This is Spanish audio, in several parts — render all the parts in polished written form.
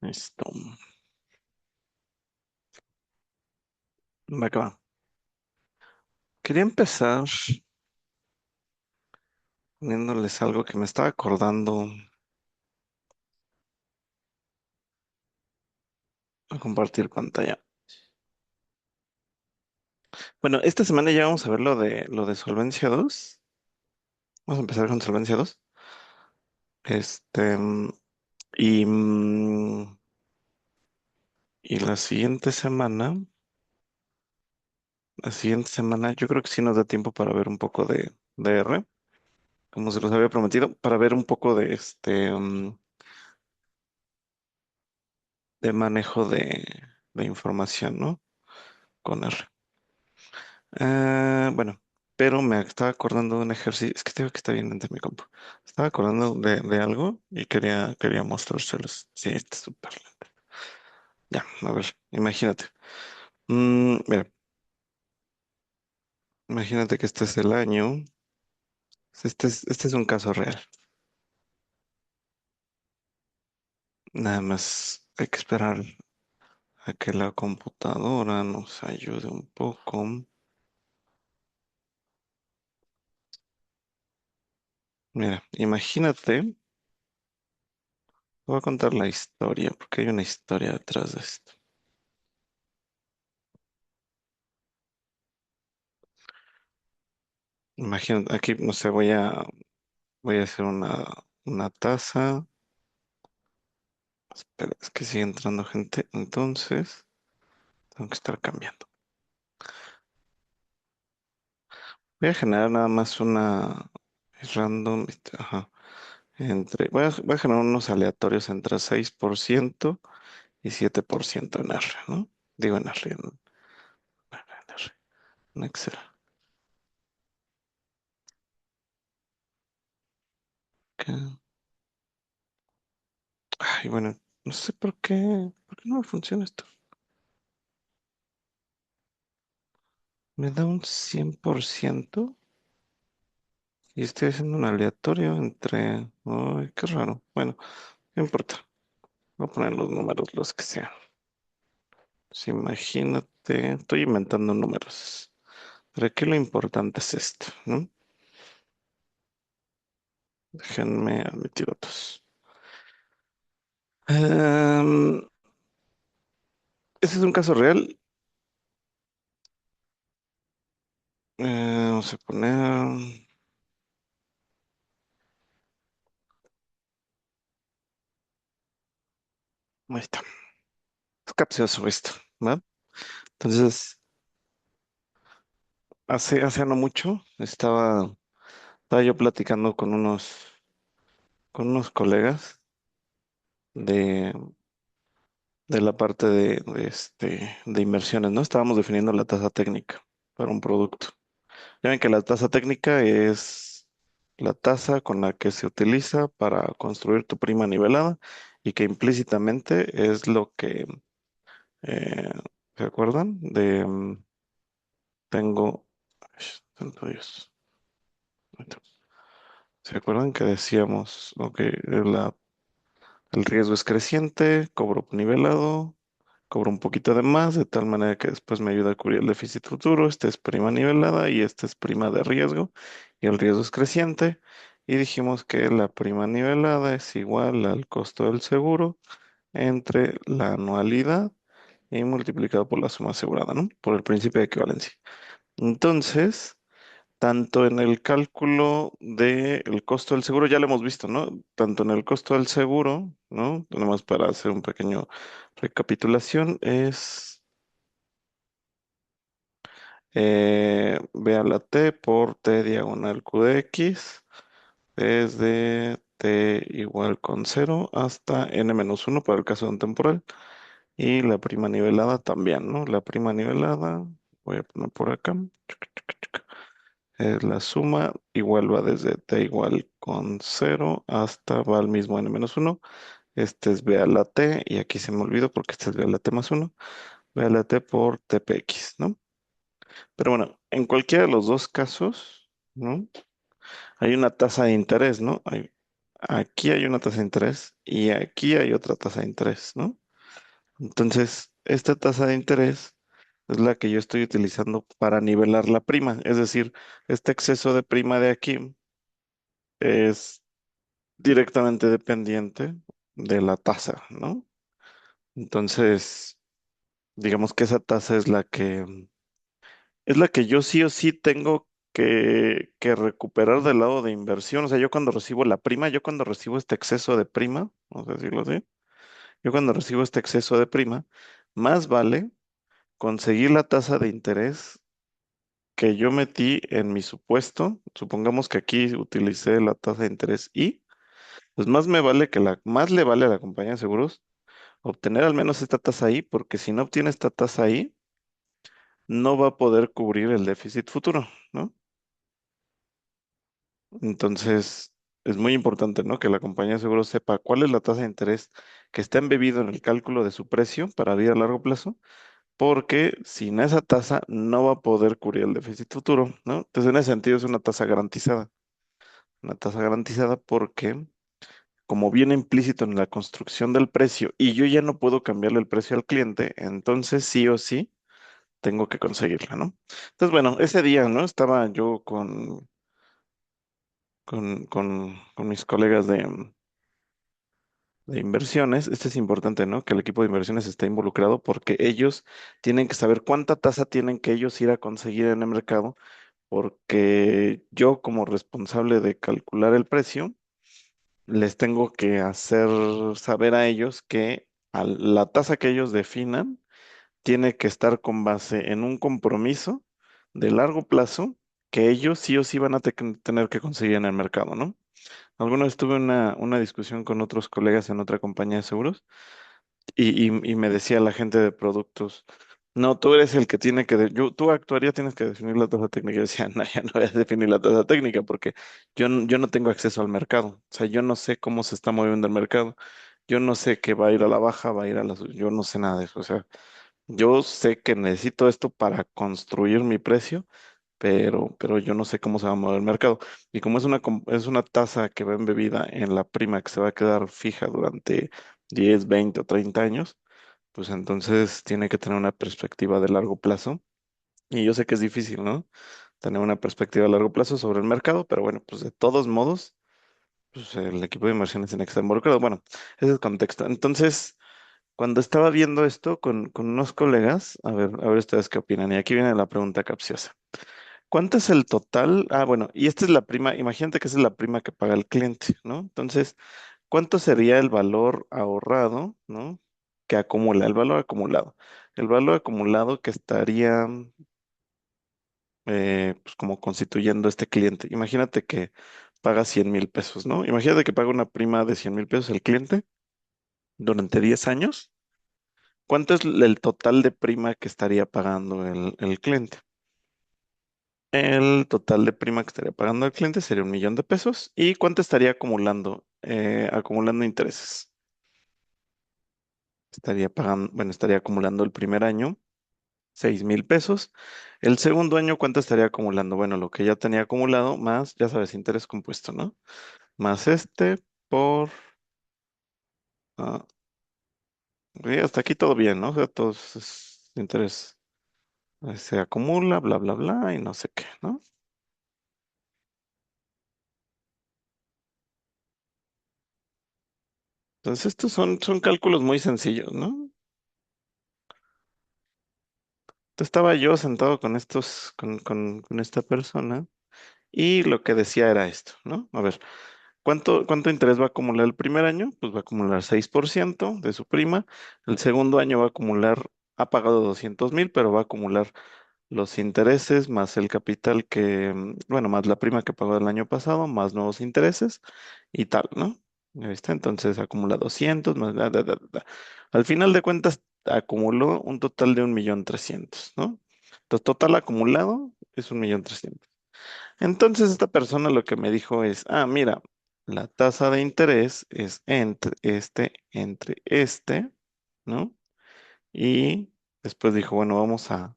Listo. Va que va. Quería empezar poniéndoles algo que me estaba acordando a compartir pantalla. Bueno, esta semana ya vamos a ver lo de Solvencia 2. Vamos a empezar con Solvencia 2. Este, y, y la siguiente semana, yo creo que sí nos da tiempo para ver un poco de R, como se los había prometido, para ver un poco de manejo de información, ¿no? Con R. Bueno, pero me estaba acordando de un ejercicio, es que tengo que estar bien ante mi compu. Estaba acordando de algo y quería mostrárselos. Sí, está súper lento. Ya, a ver, imagínate. Mira, imagínate que este es el año. Este es un caso real. Nada más hay que esperar a que la computadora nos ayude un poco. Mira, imagínate, voy a contar la historia, porque hay una historia detrás de esto. Imagínate, aquí, no sé, voy a hacer una taza. Espera, es que sigue entrando gente, entonces tengo que estar cambiando. Voy a generar nada más una random, ajá, voy a generar unos aleatorios entre 6% y 7% en R, ¿no? Digo en R, en R, en Excel. Ok. Ay, bueno, no sé por qué no me funciona esto. Me da un 100% y estoy haciendo un aleatorio entre... Ay, qué raro. Bueno, no importa. Voy a poner los números, los que sean. Pues imagínate, estoy inventando números. Pero aquí lo importante es esto, ¿no? Déjenme admitir otros. Em, Este es un caso real. Vamos a poner... Ahí está. Es capcioso esto, ¿no? Entonces, hace no mucho estaba yo platicando con unos colegas de, de la parte de inversiones, ¿no? Estábamos definiendo la tasa técnica para un producto. Ya ven que la tasa técnica es la tasa con la que se utiliza para construir tu prima nivelada y que implícitamente es lo que, eh, ¿se acuerdan? Tengo, ay, santo Dios. ¿Se acuerdan que decíamos, ok, el riesgo es creciente, cobro nivelado, cobro un poquito de más, de tal manera que después me ayuda a cubrir el déficit futuro. Este es prima nivelada y este es prima de riesgo. Y el riesgo es creciente. Y dijimos que la prima nivelada es igual al costo del seguro entre la anualidad y multiplicado por la suma asegurada, ¿no? Por el principio de equivalencia. Entonces, tanto en el cálculo del costo del seguro, ya lo hemos visto, ¿no? Tanto en el costo del seguro, ¿no? Tenemos para hacer un pequeño recapitulación, es B a la T por T diagonal Q de X, desde T igual con cero hasta N-1 para el caso de un temporal, y la prima nivelada también, ¿no? La prima nivelada, voy a poner por acá. Es la suma, igual va desde t igual con cero hasta va al mismo n-1. Este es b a la t, y aquí se me olvidó porque este es b a la t más uno. B a la t por tpx, ¿no? Pero bueno, en cualquiera de los dos casos, ¿no? Hay una tasa de interés, ¿no? aquí hay una tasa de interés y aquí hay otra tasa de interés, ¿no? Entonces, esta tasa de interés es la que yo estoy utilizando para nivelar la prima. Es decir, este exceso de prima de aquí es directamente dependiente de la tasa, ¿no? Entonces, digamos que esa tasa es la que yo sí o sí tengo que recuperar del lado de inversión. O sea, yo cuando recibo la prima, yo cuando recibo este exceso de prima, vamos a decirlo así, yo cuando recibo este exceso de prima, más vale conseguir la tasa de interés que yo metí en mi supuesto. Supongamos que aquí utilicé la tasa de interés y, pues más me vale más le vale a la compañía de seguros obtener al menos esta tasa ahí, porque si no obtiene esta tasa ahí, no va a poder cubrir el déficit futuro, ¿no? Entonces, es muy importante, ¿no? Que la compañía de seguros sepa cuál es la tasa de interés que está embebido en el cálculo de su precio para vida a largo plazo, porque sin esa tasa no va a poder cubrir el déficit futuro, ¿no? Entonces, en ese sentido es una tasa garantizada porque como viene implícito en la construcción del precio y yo ya no puedo cambiarle el precio al cliente, entonces sí o sí tengo que conseguirla, ¿no? Entonces, bueno, ese día, ¿no? Estaba yo con mis colegas de inversiones. Este es importante, ¿no? Que el equipo de inversiones esté involucrado porque ellos tienen que saber cuánta tasa tienen que ellos ir a conseguir en el mercado, porque yo como responsable de calcular el precio, les tengo que hacer saber a ellos que la tasa que ellos definan tiene que estar con base en un compromiso de largo plazo que ellos sí o sí van a tener que conseguir en el mercado, ¿no? Alguna vez tuve una discusión con otros colegas en otra compañía de seguros y me decía la gente de productos, no, tú eres el que tiene que, tú actuaría, tienes que definir la tasa técnica. Y yo decía, no, ya no voy a definir la tasa técnica porque yo no tengo acceso al mercado. O sea, yo no sé cómo se está moviendo el mercado. Yo no sé qué va a ir a la baja, va a ir a la, yo no sé nada de eso. O sea, yo sé que necesito esto para construir mi precio, pero yo no sé cómo se va a mover el mercado. Y como es una tasa que va embebida en la prima que se va a quedar fija durante 10, 20 o 30 años, pues entonces tiene que tener una perspectiva de largo plazo. Y yo sé que es difícil, ¿no? Tener una perspectiva a largo plazo sobre el mercado, pero bueno, pues de todos modos, pues el equipo de inversiones tiene que estar involucrado. Bueno, ese es el contexto. Entonces, cuando estaba viendo esto con unos colegas, a ver ustedes qué opinan. Y aquí viene la pregunta capciosa. ¿Cuánto es el total? Ah, bueno, y esta es la prima, imagínate que esa es la prima que paga el cliente, ¿no? Entonces, ¿cuánto sería el valor ahorrado, ¿no? Que acumula, el valor acumulado. El valor acumulado que estaría, pues como constituyendo este cliente. Imagínate que paga 100,000 pesos, ¿no? Imagínate que paga una prima de 100,000 pesos el cliente durante 10 años. ¿Cuánto es el total de prima que estaría pagando el cliente? El total de prima que estaría pagando el cliente sería 1,000,000 de pesos. ¿Y cuánto estaría acumulando? Acumulando intereses. Estaría pagando, bueno, estaría acumulando el primer año 6,000 pesos. El segundo año, ¿cuánto estaría acumulando? Bueno, lo que ya tenía acumulado, más, ya sabes, interés compuesto, ¿no? Más este por... ah, hasta aquí todo bien, ¿no? O sea, todo es interés. Se acumula, bla, bla, bla, y no sé qué, ¿no? Entonces, estos son cálculos muy sencillos, ¿no? Estaba yo sentado con con esta persona y lo que decía era esto, ¿no? A ver, ¿cuánto interés va a acumular el primer año? Pues va a acumular 6% de su prima. El segundo año va a acumular, ha pagado 200,000, pero va a acumular los intereses más el capital bueno, más la prima que pagó el año pasado, más nuevos intereses y tal, ¿no? Ahí está, entonces acumula 200, más, Al final de cuentas, acumuló un total de 1,300,000, ¿no? Entonces, total acumulado es 1,300,000. Entonces, esta persona lo que me dijo es, mira, la tasa de interés es entre este, ¿no? Y después dijo, bueno, vamos a...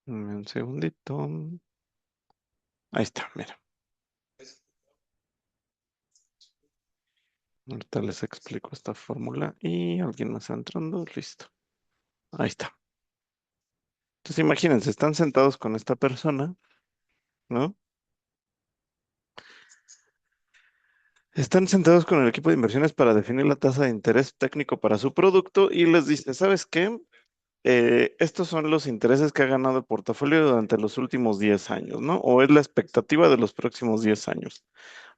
Un segundito. Ahí está, mira. Ahorita les explico esta fórmula y alguien más está entrando. Listo. Ahí está. Entonces imagínense, están sentados con esta persona, ¿no? Están sentados con el equipo de inversiones para definir la tasa de interés técnico para su producto y les dice, ¿sabes qué? Estos son los intereses que ha ganado el portafolio durante los últimos 10 años, ¿no? O es la expectativa de los próximos 10 años.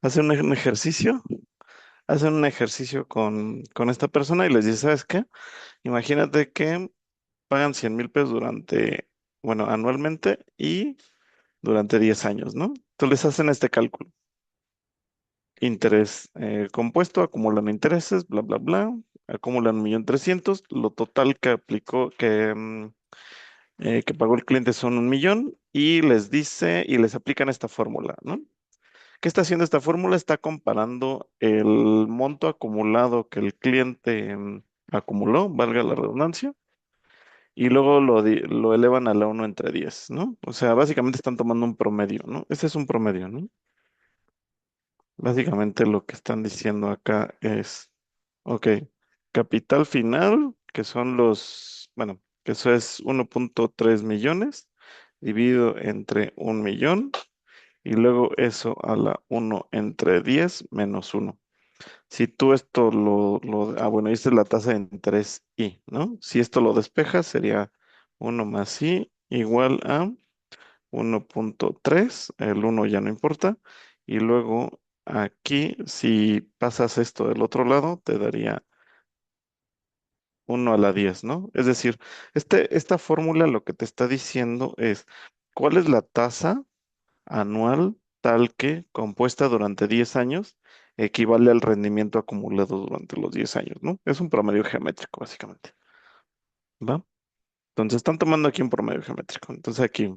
Hacen un ejercicio, hacen un ejercicio con esta persona y les dice, ¿sabes qué? Imagínate que pagan 100,000 pesos bueno, anualmente y durante 10 años, ¿no? Entonces les hacen este cálculo. Interés compuesto, acumulan intereses, bla, bla, bla, acumulan 1,300,000, lo total que aplicó, que pagó el cliente son 1,000,000 y les dice y les aplican esta fórmula, ¿no? ¿Qué está haciendo esta fórmula? Está comparando el monto acumulado que el cliente acumuló, valga la redundancia, y luego lo elevan a la 1/10, ¿no? O sea, básicamente están tomando un promedio, ¿no? Ese es un promedio, ¿no? Básicamente lo que están diciendo acá es, ok, capital final, que son bueno, que eso es 1,3 millones, dividido entre 1,000,000, y luego eso a la 1/10 menos uno. Si tú esto bueno, esta es la tasa de interés I, ¿no? Si esto lo despejas, sería uno más I igual a 1,3, el uno ya no importa, y luego aquí, si pasas esto del otro lado, te daría uno a la 10, ¿no? Es decir, esta fórmula lo que te está diciendo es cuál es la tasa anual tal que, compuesta durante 10 años, equivale al rendimiento acumulado durante los 10 años, ¿no? Es un promedio geométrico, básicamente, ¿va? Entonces están tomando aquí un promedio geométrico. Entonces aquí,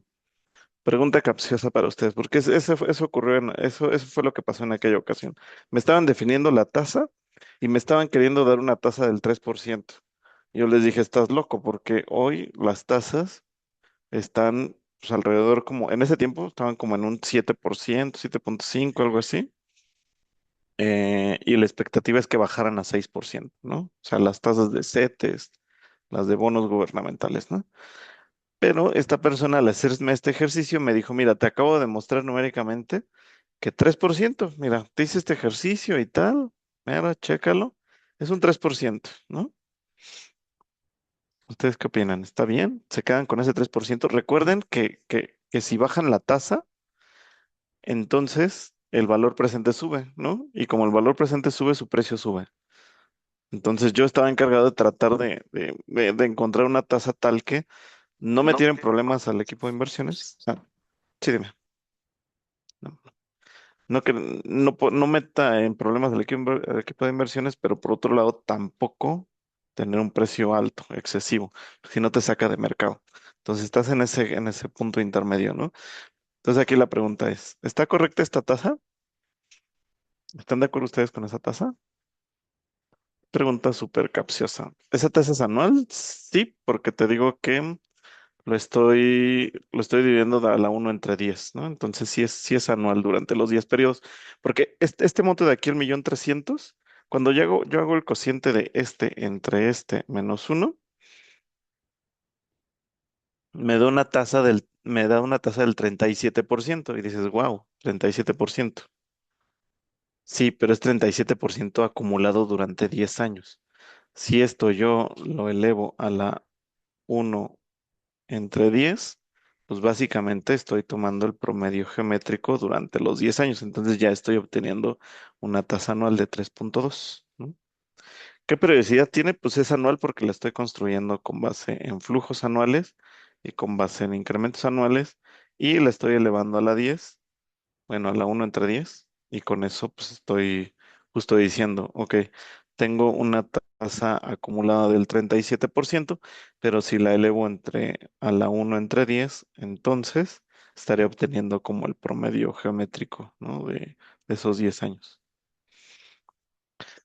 pregunta capciosa para ustedes, porque eso ocurrió eso fue lo que pasó en aquella ocasión. Me estaban definiendo la tasa y me estaban queriendo dar una tasa del 3%. Yo les dije, estás loco, porque hoy las tasas están pues, alrededor como, en ese tiempo estaban como en un 7%, 7,5, algo así. Y la expectativa es que bajaran a 6%, ¿no? O sea, las tasas de CETES, las de bonos gubernamentales, ¿no? Pero esta persona al hacerme este ejercicio me dijo, mira, te acabo de demostrar numéricamente que 3%, mira, te hice este ejercicio y tal, mira, chécalo, es un 3%, ¿no? ¿Ustedes qué opinan? ¿Está bien? ¿Se quedan con ese 3%? Recuerden que si bajan la tasa, entonces el valor presente sube, ¿no? Y como el valor presente sube, su precio sube. Entonces yo estaba encargado de tratar de encontrar una tasa tal que no me tienen problemas al equipo de inversiones. Sí, dime. No, no que no meta en problemas al equipo de inversiones, pero por otro lado tampoco tener un precio alto, excesivo, si no te saca de mercado. Entonces estás en ese punto intermedio, ¿no? Entonces aquí la pregunta es, ¿está correcta esta tasa? ¿Están de acuerdo ustedes con esa tasa? Pregunta súper capciosa. ¿Esa tasa es anual? Sí, porque te digo que lo estoy dividiendo a la 1/10, ¿no? Entonces sí es anual durante los 10 periodos. Porque este monto de aquí, el 1,300,000, cuando yo hago el cociente de este entre este menos uno, me da una tasa del 37%. Y dices, wow, 37%. Sí, pero es 37% acumulado durante 10 años. Si esto yo lo elevo a la 1/10, pues básicamente estoy tomando el promedio geométrico durante los 10 años, entonces ya estoy obteniendo una tasa anual de 3,2, ¿no? ¿Qué periodicidad tiene? Pues es anual porque la estoy construyendo con base en flujos anuales y con base en incrementos anuales y la estoy elevando a la 10, bueno, a la 1/10, y con eso pues estoy justo diciendo, ok, tengo una tasa acumulada del 37%, pero si la elevo a la 1/10, entonces estaré obteniendo como el promedio geométrico, ¿no? De esos 10 años.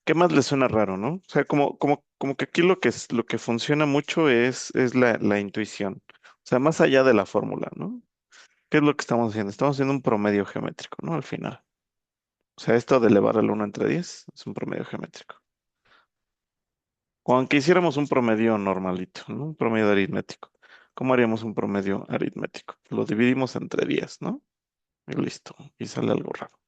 ¿Qué más le suena raro, no? O sea, como que aquí lo que funciona mucho es la intuición. O sea, más allá de la fórmula, ¿no? ¿Qué es lo que estamos haciendo? Estamos haciendo un promedio geométrico, ¿no? Al final. O sea, esto de elevar el 1 entre 10 es un promedio geométrico. O aunque hiciéramos un promedio normalito, ¿no? Un promedio aritmético. ¿Cómo haríamos un promedio aritmético? Lo dividimos entre 10, ¿no? Y listo. Y sale algo raro.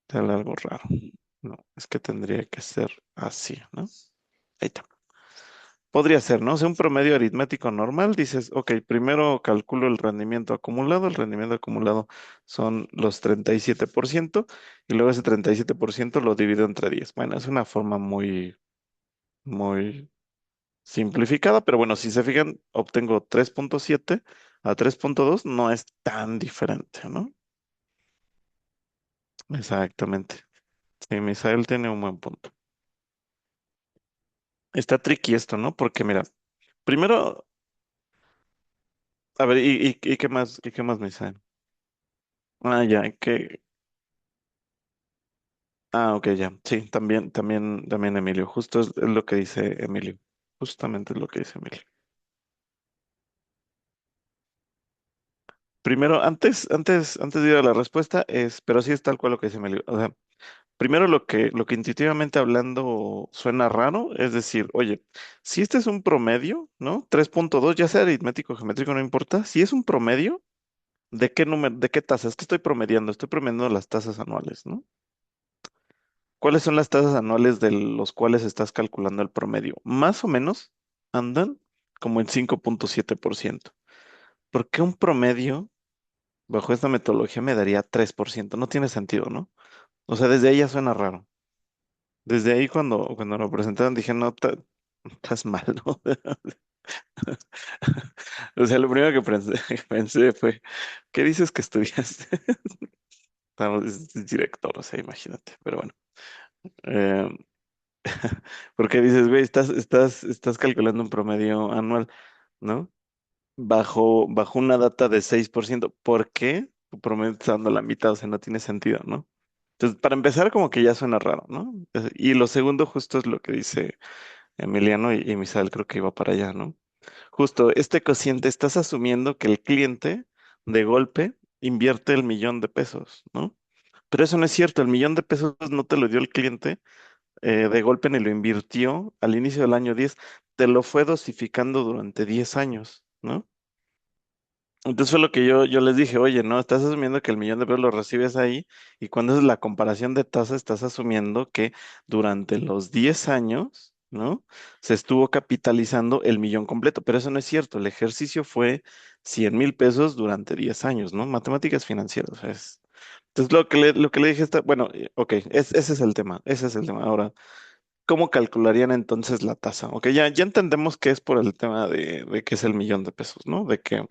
Sale algo raro. No, es que tendría que ser así, ¿no? Ahí está. Podría ser, ¿no? O sea, un promedio aritmético normal, dices, ok, primero calculo el rendimiento acumulado. El rendimiento acumulado son los 37% y luego ese 37% lo divido entre 10. Bueno, es una forma muy, muy simplificada, pero bueno, si se fijan, obtengo 3,7 a 3,2, no es tan diferente, ¿no? Exactamente. Sí, Misael tiene un buen punto. Está tricky esto, ¿no? Porque mira, primero, a ver, ¿y qué más, Misael? Ah, ya, ok, ya. Sí, también Emilio. Justo es lo que dice Emilio. Justamente es lo que dice Emilio. Primero, antes de ir a la respuesta, pero sí es tal cual lo que dice Emilio. O sea, primero lo que intuitivamente hablando suena raro, es decir, oye, si este es un promedio, ¿no? 3,2, ya sea aritmético o geométrico, no importa. Si es un promedio, ¿de qué número, de qué tasa? Es que estoy promediando las tasas anuales, ¿no? ¿Cuáles son las tasas anuales de los cuales estás calculando el promedio? Más o menos andan como en 5,7%. ¿Por qué un promedio bajo esta metodología me daría 3%? No tiene sentido, ¿no? O sea, desde ahí ya suena raro. Desde ahí cuando lo presentaron dije, no, estás mal, ¿no? O sea, lo primero que pensé, pensé fue, ¿qué dices que estudiaste? Es director, o sea, imagínate, pero bueno. Eh, Porque dices, güey, estás calculando un promedio anual, ¿no? Bajo una data de 6%. ¿Por qué? Tu promedio está dando la mitad, o sea, no tiene sentido, ¿no? Entonces, para empezar, como que ya suena raro, ¿no? Y lo segundo justo es lo que dice Emiliano y Misael, creo que iba para allá, ¿no? Justo, este cociente, estás asumiendo que el cliente de golpe invierte el 1,000,000 de pesos, ¿no? Pero eso no es cierto, el 1,000,000 de pesos no te lo dio el cliente de golpe ni lo invirtió al inicio del año 10, te lo fue dosificando durante 10 años, ¿no? Entonces fue lo que yo les dije, oye, no, estás asumiendo que el 1,000,000 de pesos lo recibes ahí y cuando es la comparación de tasa, estás asumiendo que durante los 10 años, ¿no? Se estuvo capitalizando el millón completo, pero eso no es cierto, el ejercicio fue 100,000 pesos durante 10 años, ¿no? Matemáticas financieras, es. Entonces lo que le dije está, bueno, ok, ese es el tema, ese es el tema. Ahora, ¿cómo calcularían entonces la tasa? Ok, ya entendemos que es por el tema de que es el 1,000,000 de pesos, ¿no? De que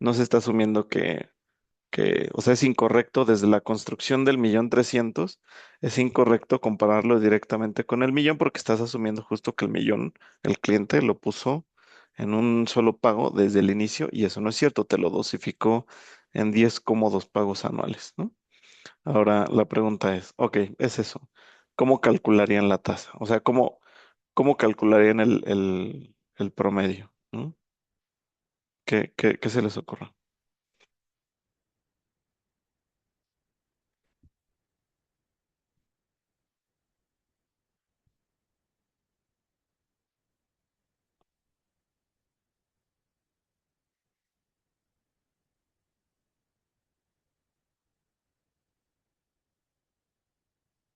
no se está asumiendo o sea, es incorrecto desde la construcción del 1,300,000, es incorrecto compararlo directamente con el millón porque estás asumiendo justo que el millón, el cliente lo puso en un solo pago desde el inicio y eso no es cierto, te lo dosificó en 10 cómodos pagos anuales, ¿no? Ahora la pregunta es, ok, es eso. ¿Cómo calcularían la tasa? O sea, ¿cómo calcularían el promedio? ¿No? ¿Qué se les ocurre?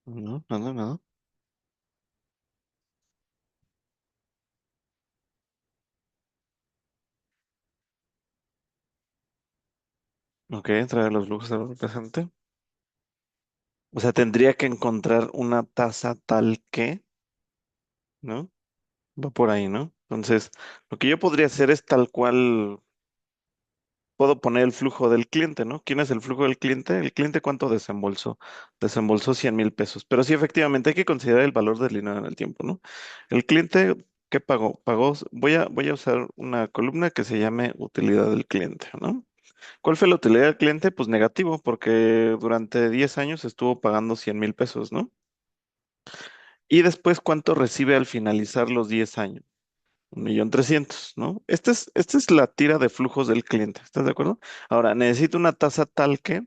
No, nada, nada. Ok, traer los lujos al presente. O sea, tendría que encontrar una tasa tal que, ¿no? Va por ahí, ¿no? Entonces, lo que yo podría hacer es tal cual puedo poner el flujo del cliente, ¿no? ¿Quién es el flujo del cliente? El cliente cuánto desembolsó. Desembolsó 100,000 pesos. Pero sí, efectivamente, hay que considerar el valor del dinero en el tiempo, ¿no? El cliente, ¿qué pagó? Voy a usar una columna que se llame utilidad del cliente, ¿no? ¿Cuál fue la utilidad del cliente? Pues negativo, porque durante 10 años estuvo pagando 100,000 pesos, ¿no? Y después, ¿cuánto recibe al finalizar los 10 años? 1.300.000, ¿no? Esta es la tira de flujos del cliente, ¿estás de acuerdo? Ahora, necesito una tasa tal que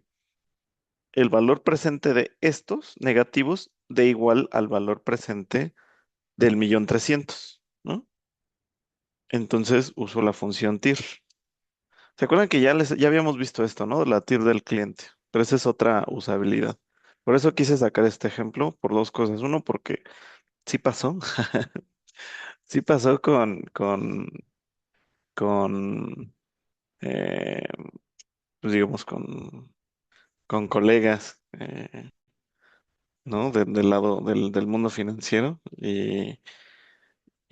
el valor presente de estos negativos dé igual al valor presente del 1.300.000, ¿no? Entonces uso la función TIR. ¿Se acuerdan que ya habíamos visto esto, ¿no? La TIR del cliente, pero esa es otra usabilidad. Por eso quise sacar este ejemplo por dos cosas. Uno, porque sí pasó, sí pasó con eh, pues digamos, con colegas, ¿no? Del lado del mundo financiero y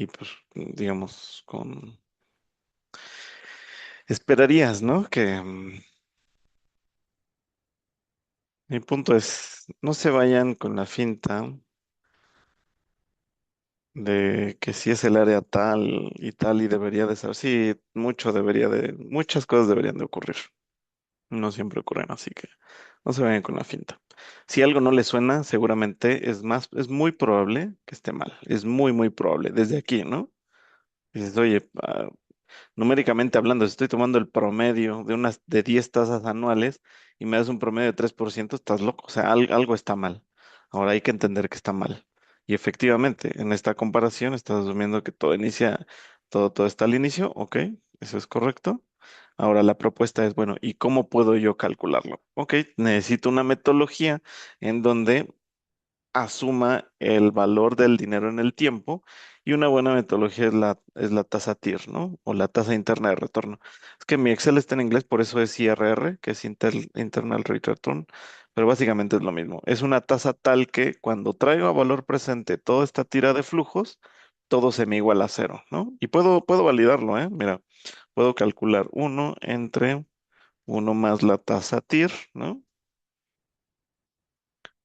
pues, digamos, esperarías, ¿no? Mi punto es, no se vayan con la finta de que si es el área tal y debería de ser, sí, muchas cosas deberían de ocurrir. No siempre ocurren, así que no se vayan con la finta. Si algo no le suena, seguramente es muy probable que esté mal. Es muy, muy probable. Desde aquí, ¿no? Dices, oye, numéricamente hablando, si estoy tomando el promedio de 10 tasas anuales y me das un promedio de 3%, estás loco. O sea, algo está mal. Ahora hay que entender que está mal. Y efectivamente, en esta comparación estás asumiendo que todo está al inicio, ok, eso es correcto. Ahora la propuesta es, bueno, ¿y cómo puedo yo calcularlo? Ok, necesito una metodología en donde asuma el valor del dinero en el tiempo y una buena metodología es la tasa TIR, ¿no? O la tasa interna de retorno. Es que mi Excel está en inglés, por eso es IRR, que es Internal Rate of Return, pero básicamente es lo mismo. Es una tasa tal que cuando traigo a valor presente toda esta tira de flujos, todo se me iguala a cero, ¿no? Y puedo validarlo, ¿eh? Mira, puedo calcular uno entre uno más la tasa TIR, ¿no?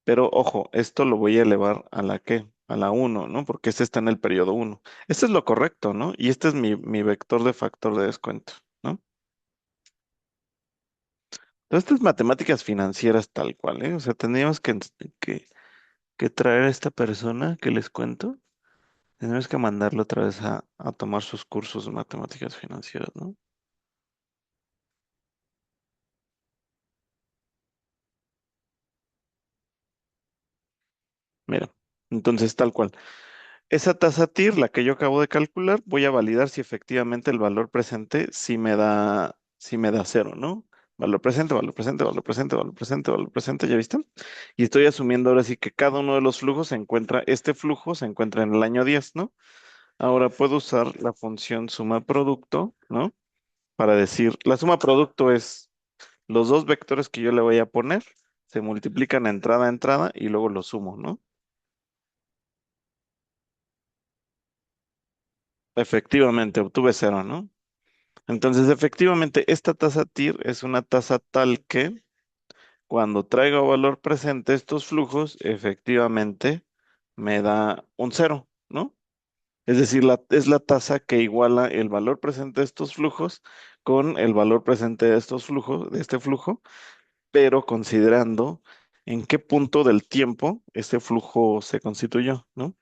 Pero ojo, esto lo voy a elevar a la qué, a la uno, ¿no? Porque este está en el periodo uno. Este es lo correcto, ¿no? Y este es mi vector de factor de descuento, ¿no? Entonces, estas es matemáticas financieras tal cual, ¿eh? O sea, tendríamos que, que traer a esta persona que les cuento, tenemos que mandarlo otra vez a tomar sus cursos de matemáticas financieras, ¿no? Mira, entonces tal cual. Esa tasa TIR, la que yo acabo de calcular, voy a validar si efectivamente el valor presente sí me da cero, ¿no? Valor presente, valor presente, valor presente, valor presente, valor presente, ¿ya viste? Y estoy asumiendo ahora sí que cada uno de los flujos este flujo se encuentra en el año 10, ¿no? Ahora puedo usar la función suma producto, ¿no? Para decir, la suma producto es los dos vectores que yo le voy a poner, se multiplican entrada a entrada y luego los sumo, ¿no? Efectivamente, obtuve cero, ¿no? Entonces, efectivamente, esta tasa TIR es una tasa tal que cuando traigo a valor presente estos flujos, efectivamente me da un cero, ¿no? Es decir, es la tasa que iguala el valor presente de estos flujos con el valor presente de estos flujos, de este flujo, pero considerando en qué punto del tiempo este flujo se constituyó, ¿no?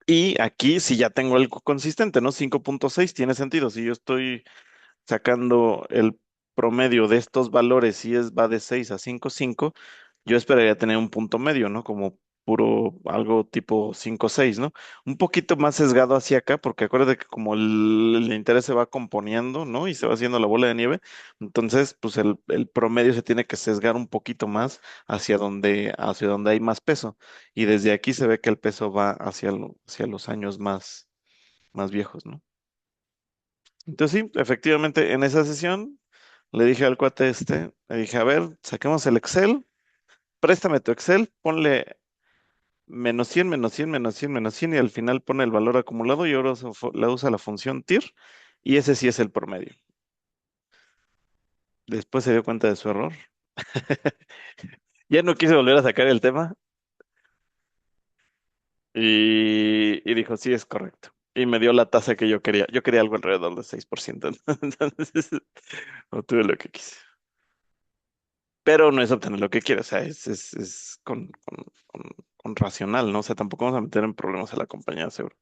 Y aquí, si ya tengo algo consistente, ¿no? 5.6 tiene sentido. Si yo estoy sacando el promedio de estos valores, si va de 6 a 5,5, yo esperaría tener un punto medio, ¿no? Como puro algo tipo 5,6, ¿no? Un poquito más sesgado hacia acá, porque acuérdate que como el interés se va componiendo, ¿no? Y se va haciendo la bola de nieve, entonces, pues el promedio se tiene que sesgar un poquito más hacia donde hay más peso. Y desde aquí se ve que el peso va hacia los años más viejos, ¿no? Entonces sí, efectivamente, en esa sesión le dije al cuate le dije, a ver, saquemos el Excel, préstame tu Excel, ponle -100, -100, -100, -100 y al final pone el valor acumulado y ahora la usa la función TIR y ese sí es el promedio. Después se dio cuenta de su error. Ya no quise volver a sacar el tema y dijo, sí, es correcto. Y me dio la tasa que yo quería. Yo quería algo alrededor del 6%. Entonces, obtuve lo que quise. Pero no es obtener lo que quieres, o sea, es con racional, ¿no? O sea, tampoco vamos a meter en problemas a la compañía de seguro.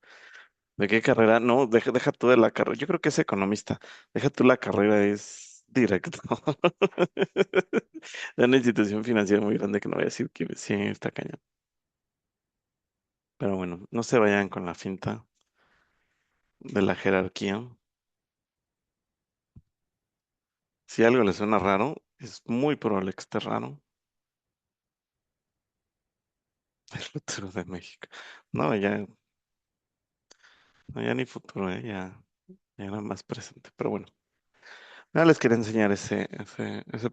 ¿De qué carrera? No, deja tú de la carrera. Yo creo que es economista. Deja tú la carrera, es directo. De una institución financiera muy grande que no voy a decir que sí está cañón. Pero bueno, no se vayan con la finta de la jerarquía. Si algo les suena raro, es muy probable que esté raro. El futuro de México. No, ya, no, ya ni futuro, ya era más presente. Pero bueno, nada, les quería enseñar ese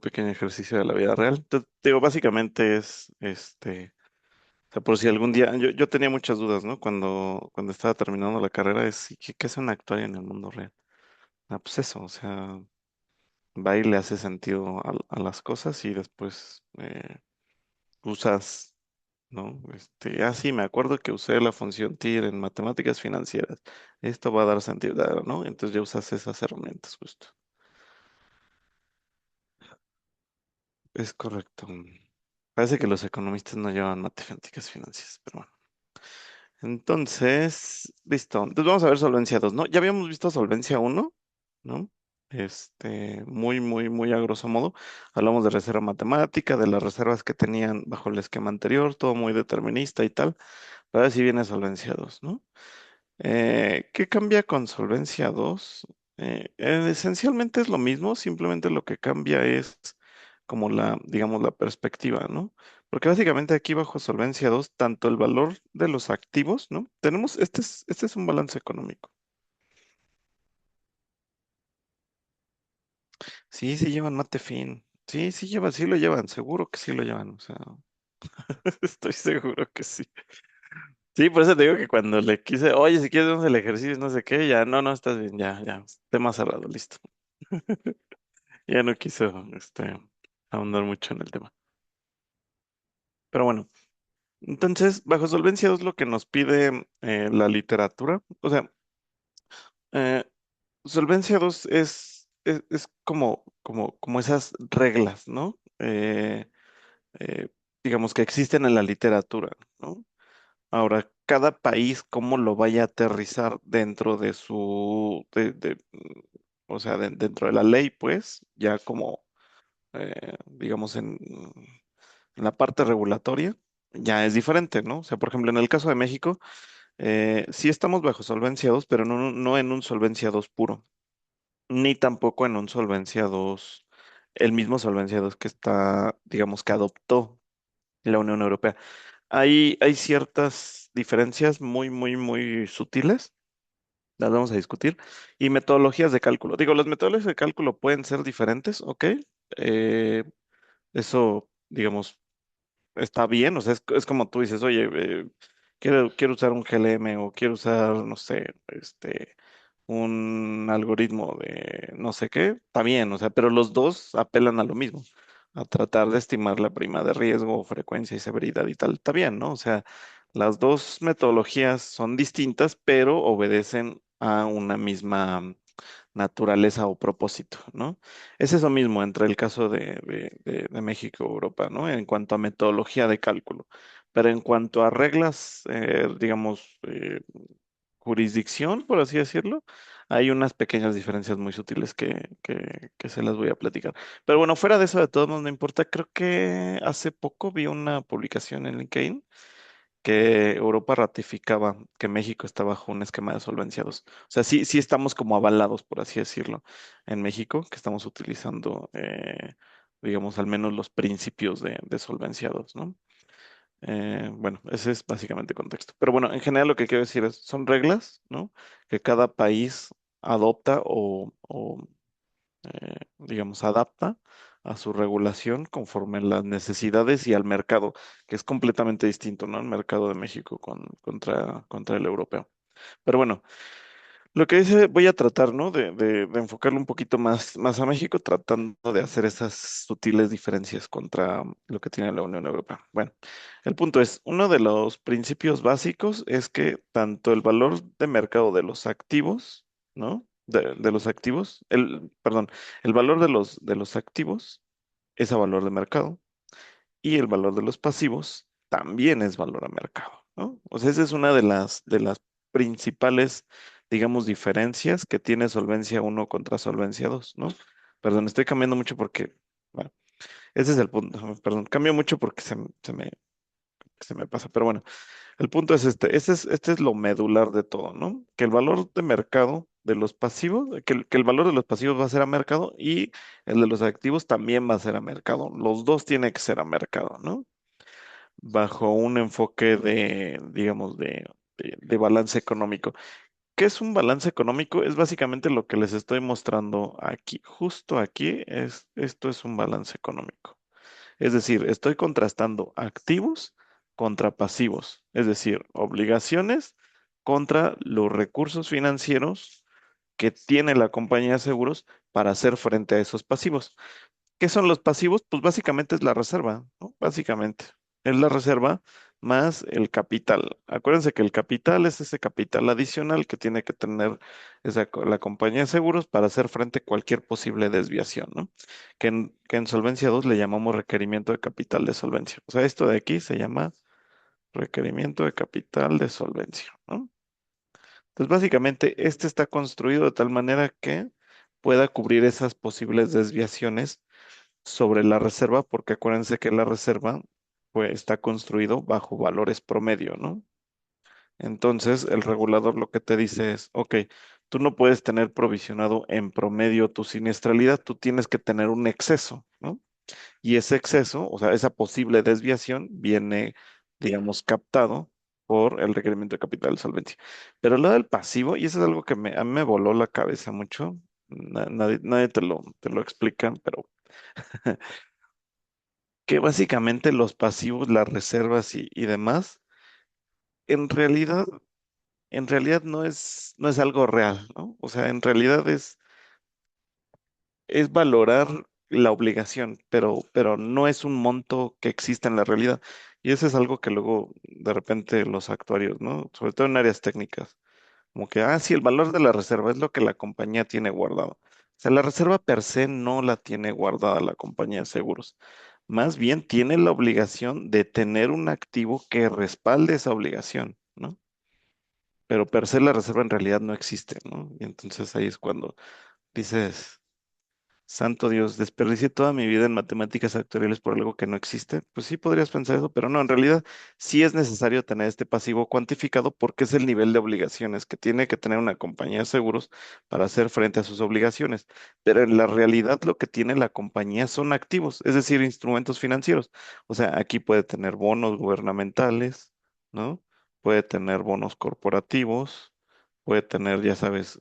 pequeño ejercicio de la vida real. Entonces, digo, básicamente es, o sea, por si algún día, yo tenía muchas dudas, ¿no? Cuando estaba terminando la carrera, es, ¿y ¿qué es una actuaria en el mundo real? Ah, pues eso, o sea, va y le hace sentido a las cosas y después usas, ¿no? Sí, me acuerdo que usé la función TIR en matemáticas financieras. Esto va a dar sentido, ¿no? Entonces ya usas esas herramientas, justo. Es correcto. Parece que los economistas no llevan matemáticas financieras, pero bueno. Entonces, listo. Entonces vamos a ver Solvencia 2, ¿no? Ya habíamos visto Solvencia 1, ¿no? Muy, muy, muy a grosso modo. Hablamos de reserva matemática, de las reservas que tenían bajo el esquema anterior, todo muy determinista y tal. Ahora sí viene Solvencia 2, ¿no? ¿Qué cambia con Solvencia 2? Esencialmente es lo mismo, simplemente lo que cambia es como digamos, la perspectiva, ¿no? Porque básicamente aquí bajo Solvencia 2, tanto el valor de los activos, ¿no? Este es un balance económico. Sí, sí llevan mate fin. Sí, sí llevan, sí lo llevan, seguro que sí lo llevan, o sea, estoy seguro que sí. Sí, por eso te digo que cuando le quise, oye, si quieres vamos el ejercicio, no sé qué, ya, no, no, estás bien, ya, tema cerrado, listo. Ya no quiso, ahondar mucho en el tema. Pero bueno, entonces, bajo Solvencia 2 lo que nos pide la literatura, o sea, eh, Solvencia 2 es como esas reglas, ¿no? Eh, digamos que existen en la literatura, ¿no? Ahora, cada país, cómo lo vaya a aterrizar dentro de o sea, dentro de la ley, pues, ya como, digamos, en la parte regulatoria, ya es diferente, ¿no? O sea, por ejemplo, en el caso de México, sí estamos bajo Solvencia 2, pero no en un Solvencia 2 puro, ni tampoco en un Solvencia 2, el mismo Solvencia 2 que está, digamos, que adoptó la Unión Europea. Hay ciertas diferencias muy, muy, muy sutiles, las vamos a discutir, y metodologías de cálculo. Digo, las metodologías de cálculo pueden ser diferentes, ¿ok? Eh, eso, digamos, está bien, o sea, es como tú dices, oye, quiero usar un GLM o quiero usar, no sé, un algoritmo de no sé qué, está bien, o sea, pero los dos apelan a lo mismo, a tratar de estimar la prima de riesgo, frecuencia y severidad y tal, está bien, ¿no? O sea, las dos metodologías son distintas, pero obedecen a una misma naturaleza o propósito, ¿no? Es eso mismo entre el caso de México, Europa, ¿no? En cuanto a metodología de cálculo. Pero en cuanto a reglas, digamos, jurisdicción, por así decirlo, hay unas pequeñas diferencias muy sutiles que se las voy a platicar. Pero bueno, fuera de eso, de todos modos, no importa. Creo que hace poco vi una publicación en LinkedIn que Europa ratificaba que México está bajo un esquema de Solvencia 2. O sea, sí, sí estamos como avalados, por así decirlo, en México, que estamos utilizando, digamos, al menos los principios de Solvencia 2, ¿no? Bueno, ese es básicamente el contexto. Pero bueno, en general lo que quiero decir es, son reglas, ¿no? Que cada país adopta digamos, adapta a su regulación conforme a las necesidades y al mercado, que es completamente distinto, ¿no? El mercado de México contra el europeo. Pero bueno, lo que dice, voy a tratar, ¿no? De enfocarlo un poquito más a México, tratando de hacer esas sutiles diferencias contra lo que tiene la Unión Europea. Bueno, el punto es, uno de los principios básicos es que tanto el valor de mercado de los activos, ¿no? De los activos, perdón, el valor de los activos es a valor de mercado y el valor de los pasivos también es valor a mercado, ¿no? O sea, esa es una de las principales, digamos, diferencias que tiene solvencia uno contra solvencia 2, ¿no? Perdón, estoy cambiando mucho porque, bueno, ese es el punto. Perdón, cambio mucho porque se me pasa, pero bueno. El punto es este es lo medular de todo, ¿no? Que el valor de mercado de los pasivos, que el valor de los pasivos va a ser a mercado y el de los activos también va a ser a mercado. Los dos tienen que ser a mercado, ¿no? Bajo un enfoque digamos, de balance económico. ¿Qué es un balance económico? Es básicamente lo que les estoy mostrando aquí. Justo aquí esto es un balance económico. Es decir, estoy contrastando activos contra pasivos, es decir, obligaciones contra los recursos financieros que tiene la compañía de seguros para hacer frente a esos pasivos. ¿Qué son los pasivos? Pues básicamente es la reserva, ¿no? Básicamente es la reserva más el capital. Acuérdense que el capital es ese capital adicional que tiene que tener la compañía de seguros para hacer frente a cualquier posible desviación, ¿no? Que en Solvencia 2 le llamamos requerimiento de capital de solvencia. O sea, esto de aquí se llama requerimiento de capital de solvencia, ¿no? Entonces, básicamente, este está construido de tal manera que pueda cubrir esas posibles desviaciones sobre la reserva, porque acuérdense que la reserva pues, está construido bajo valores promedio, ¿no? Entonces, el regulador lo que te dice es, ok, tú no puedes tener provisionado en promedio tu siniestralidad, tú tienes que tener un exceso, ¿no? Y ese exceso, o sea, esa posible desviación viene, digamos, captado por el requerimiento de capital de solvencia. Pero lo del pasivo, y eso es algo que a mí me voló la cabeza mucho, nadie te lo explica, pero que básicamente los pasivos, las reservas y demás, en realidad, no es algo real, ¿no? O sea, en realidad es valorar la obligación, pero no es un monto que exista en la realidad. Y eso es algo que luego de repente los actuarios, ¿no? Sobre todo en áreas técnicas, como que, sí, el valor de la reserva es lo que la compañía tiene guardado. O sea, la reserva per se no la tiene guardada la compañía de seguros. Más bien tiene la obligación de tener un activo que respalde esa obligación, ¿no? Pero per se la reserva en realidad no existe, ¿no? Y entonces ahí es cuando dices, santo Dios, desperdicié toda mi vida en matemáticas actuariales por algo que no existe. Pues sí podrías pensar eso, pero no, en realidad sí es necesario tener este pasivo cuantificado porque es el nivel de obligaciones que tiene que tener una compañía de seguros para hacer frente a sus obligaciones. Pero en la realidad lo que tiene la compañía son activos, es decir, instrumentos financieros. O sea, aquí puede tener bonos gubernamentales, ¿no? Puede tener bonos corporativos, puede tener, ya sabes,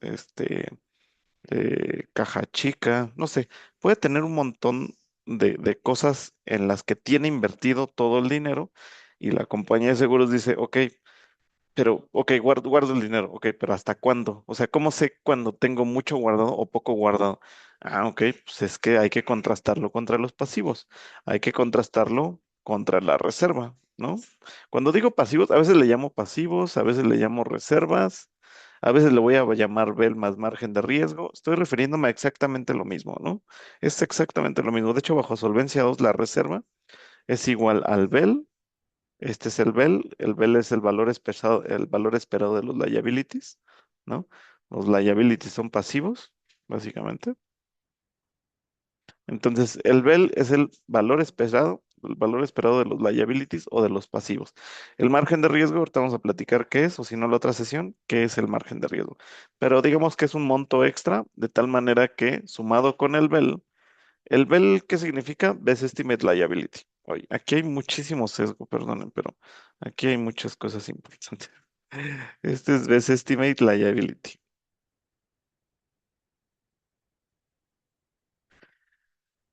caja chica, no sé, puede tener un montón de cosas en las que tiene invertido todo el dinero y la compañía de seguros dice, ok, pero, ok, guardo el dinero, ok, pero ¿hasta cuándo? O sea, ¿cómo sé cuando tengo mucho guardado o poco guardado? Ok, pues es que hay que contrastarlo contra los pasivos, hay que contrastarlo contra la reserva, ¿no? Cuando digo pasivos, a veces le llamo pasivos, a veces le llamo reservas, a veces le voy a llamar BEL más margen de riesgo, estoy refiriéndome a exactamente lo mismo, ¿no? Es exactamente lo mismo. De hecho, bajo Solvencia 2, la reserva es igual al BEL, este es el BEL es el valor esperado de los liabilities, ¿no? Los liabilities son pasivos, básicamente. Entonces, el BEL es el valor esperado de los liabilities o de los pasivos. El margen de riesgo, ahorita vamos a platicar qué es, o si no, la otra sesión, qué es el margen de riesgo. Pero digamos que es un monto extra, de tal manera que sumado con el BEL, ¿qué significa? Best Estimate Liability. Oye, aquí hay muchísimo sesgo, perdonen, pero aquí hay muchas cosas importantes. Este es Best Estimate Liability.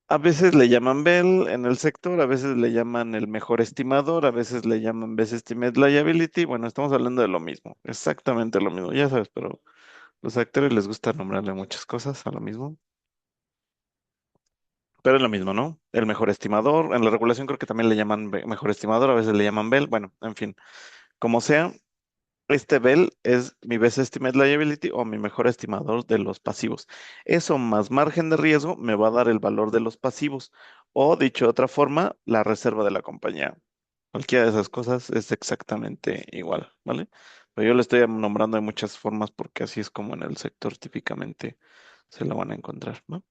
A veces le llaman BEL en el sector, a veces le llaman el mejor estimador, a veces le llaman Best Estimate Liability. Bueno, estamos hablando de lo mismo, exactamente lo mismo, ya sabes, pero los actores les gusta nombrarle muchas cosas a lo mismo. Pero es lo mismo, ¿no? El mejor estimador, en la regulación creo que también le llaman mejor estimador, a veces le llaman BEL, bueno, en fin, como sea, este BEL es mi Best Estimate Liability o mi mejor estimador de los pasivos. Eso más margen de riesgo me va a dar el valor de los pasivos o, dicho de otra forma, la reserva de la compañía. Cualquiera de esas cosas es exactamente igual, ¿vale? Pero yo le estoy nombrando de muchas formas porque así es como en el sector típicamente se lo van a encontrar, ¿no?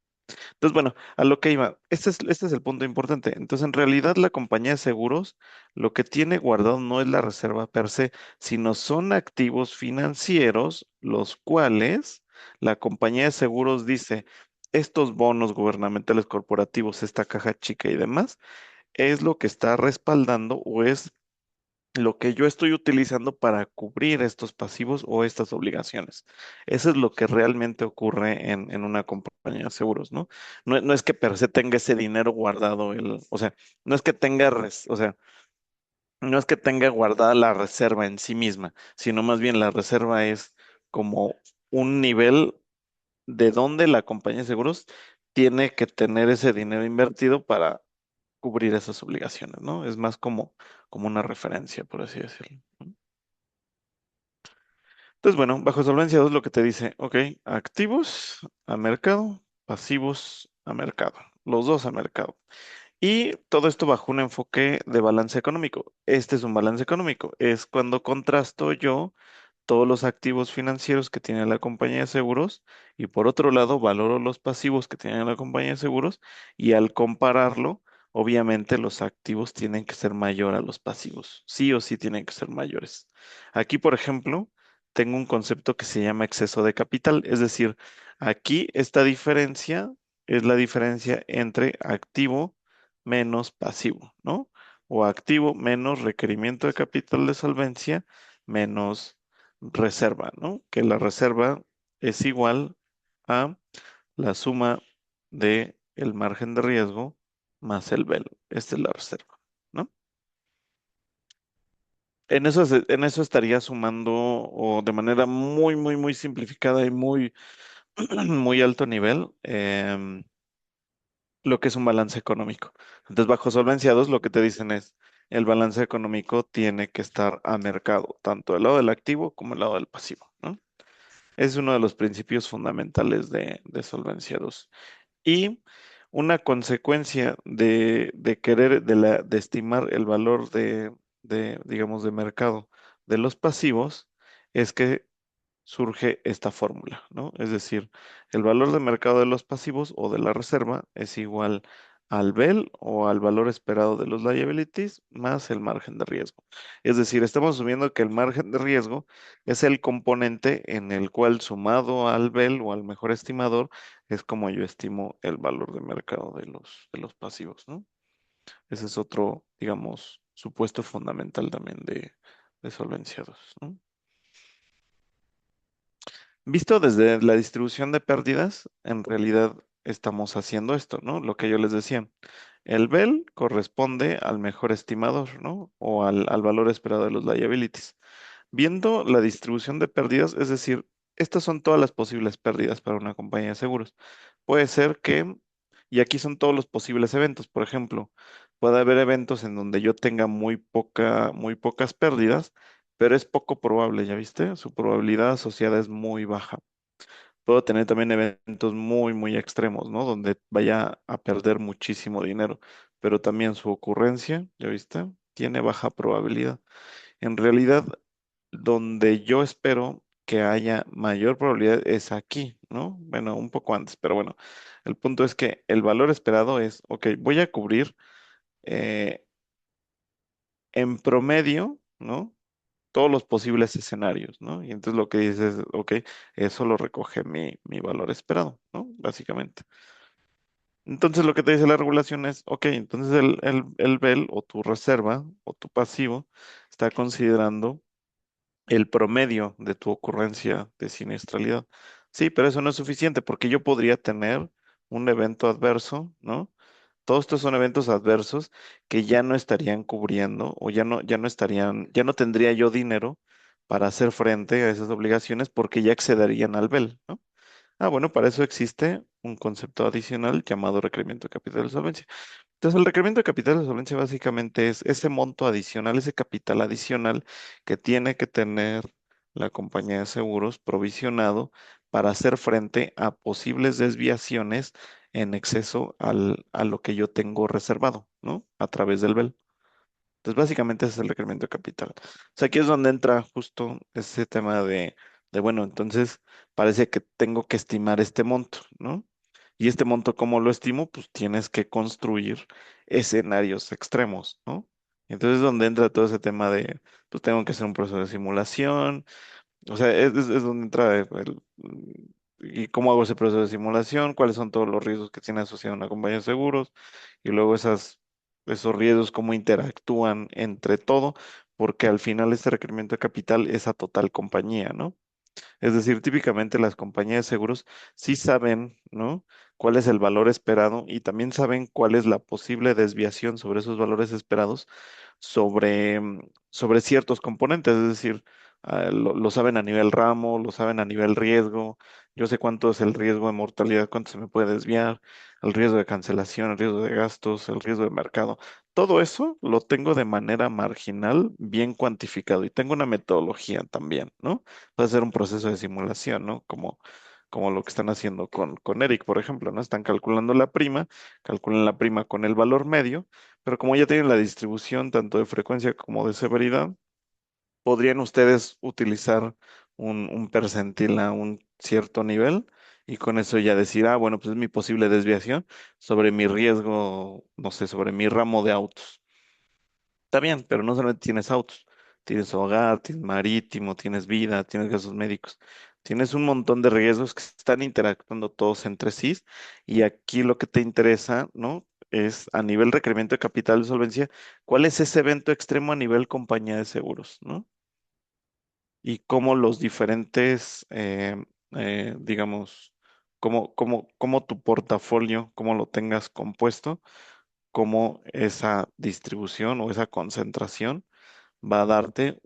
Entonces, bueno, a lo que iba, este es el punto importante. Entonces, en realidad, la compañía de seguros lo que tiene guardado no es la reserva per se, sino son activos financieros, los cuales la compañía de seguros dice, estos bonos gubernamentales corporativos, esta caja chica y demás, es lo que está respaldando o es lo que yo estoy utilizando para cubrir estos pasivos o estas obligaciones. Eso es lo que realmente ocurre en una compañía de seguros, ¿no? No es que per se tenga ese dinero guardado, o sea, no es que tenga, o sea, no es que tenga guardada la reserva en sí misma, sino más bien la reserva es como un nivel de donde la compañía de seguros tiene que tener ese dinero invertido para cubrir esas obligaciones, ¿no? Es más como una referencia, por así decirlo. ¿No? Entonces, bueno, bajo solvencia 2 lo que te dice, ok, activos a mercado, pasivos a mercado, los dos a mercado. Y todo esto bajo un enfoque de balance económico. Este es un balance económico. Es cuando contrasto yo todos los activos financieros que tiene la compañía de seguros y por otro lado valoro los pasivos que tiene la compañía de seguros y al compararlo, obviamente los activos tienen que ser mayor a los pasivos. Sí o sí tienen que ser mayores. Aquí, por ejemplo, tengo un concepto que se llama exceso de capital. Es decir, aquí esta diferencia es la diferencia entre activo menos pasivo, ¿no? O activo menos requerimiento de capital de solvencia menos reserva, ¿no? Que la reserva es igual a la suma de el margen de riesgo más el velo. Esta es la reserva, ¿no? En eso estaría sumando o de manera muy, muy, muy simplificada y muy, muy alto nivel, lo que es un balance económico. Entonces, bajo Solvencia 2, lo que te dicen es, el balance económico tiene que estar a mercado, tanto del lado del activo como del lado del pasivo, ¿no? Es uno de los principios fundamentales de Solvencia 2. Y una consecuencia de querer, de estimar el valor digamos, de mercado de los pasivos es que surge esta fórmula, ¿no? Es decir, el valor de mercado de los pasivos o de la reserva es igual al BEL o al valor esperado de los liabilities más el margen de riesgo. Es decir, estamos asumiendo que el margen de riesgo es el componente en el cual sumado al BEL o al mejor estimador es como yo estimo el valor de mercado de los pasivos, ¿no? Ese es otro, digamos, supuesto fundamental también de Solvencia 2, ¿no? Visto desde la distribución de pérdidas, en realidad estamos haciendo esto, ¿no? Lo que yo les decía. El BEL corresponde al mejor estimador, ¿no? O al valor esperado de los liabilities. Viendo la distribución de pérdidas, es decir, estas son todas las posibles pérdidas para una compañía de seguros. Puede ser que, y aquí son todos los posibles eventos, por ejemplo, puede haber eventos en donde yo tenga muy pocas pérdidas, pero es poco probable, ¿ya viste? Su probabilidad asociada es muy baja. Puedo tener también eventos muy, muy extremos, ¿no? Donde vaya a perder muchísimo dinero, pero también su ocurrencia, ¿ya viste? Tiene baja probabilidad. En realidad, donde yo espero que haya mayor probabilidad es aquí, ¿no? Bueno, un poco antes, pero bueno, el punto es que el valor esperado es, ok, voy a cubrir eh, en promedio, ¿no? Todos los posibles escenarios, ¿no? Y entonces lo que dices, ok, eso lo recoge mi valor esperado, ¿no? Básicamente. Entonces lo que te dice la regulación es, ok, entonces el BEL o tu reserva o tu pasivo está considerando el promedio de tu ocurrencia de siniestralidad. Sí, pero eso no es suficiente porque yo podría tener un evento adverso, ¿no? Todos estos son eventos adversos que ya no estarían cubriendo o ya no tendría yo dinero para hacer frente a esas obligaciones porque ya excederían al BEL, ¿no? Ah, bueno, para eso existe un concepto adicional llamado requerimiento de capital de solvencia. Entonces, el requerimiento de capital de solvencia básicamente es ese monto adicional, ese capital adicional que tiene que tener la compañía de seguros provisionado para hacer frente a posibles desviaciones en exceso a lo que yo tengo reservado, ¿no? A través del BEL. Entonces, básicamente ese es el requerimiento de capital. O sea, aquí es donde entra justo ese tema bueno, entonces parece que tengo que estimar este monto, ¿no? Y este monto, ¿cómo lo estimo? Pues tienes que construir escenarios extremos, ¿no? Entonces es donde entra todo ese tema pues tengo que hacer un proceso de simulación, o sea, es donde entra y cómo hago ese proceso de simulación, cuáles son todos los riesgos que tiene asociado una compañía de seguros, y luego esos riesgos, cómo interactúan entre todo, porque al final este requerimiento de capital es a total compañía, ¿no? Es decir, típicamente las compañías de seguros sí saben, ¿no? Cuál es el valor esperado y también saben cuál es la posible desviación sobre esos valores esperados sobre ciertos componentes, es decir, lo saben a nivel ramo, lo saben a nivel riesgo, yo sé cuánto es el riesgo de mortalidad, cuánto se me puede desviar, el riesgo de cancelación, el riesgo de gastos, el riesgo de mercado. Todo eso lo tengo de manera marginal, bien cuantificado y tengo una metodología también, ¿no? Puede ser un proceso de simulación, ¿no? Como lo que están haciendo con Eric, por ejemplo, ¿no? Están calculando la prima, calculan la prima con el valor medio, pero como ya tienen la distribución tanto de frecuencia como de severidad, podrían ustedes utilizar un percentil a un cierto nivel y con eso ya decir, ah, bueno, pues es mi posible desviación sobre mi riesgo, no sé, sobre mi ramo de autos. Está bien, pero no solamente tienes autos, tienes hogar, tienes marítimo, tienes vida, tienes gastos médicos, tienes un montón de riesgos que están interactuando todos entre sí y aquí lo que te interesa, ¿no? Es a nivel requerimiento de capital de solvencia, ¿cuál es ese evento extremo a nivel compañía de seguros, ¿no? Y cómo los diferentes, digamos, cómo tu portafolio, cómo lo tengas compuesto, cómo esa distribución o esa concentración va a darte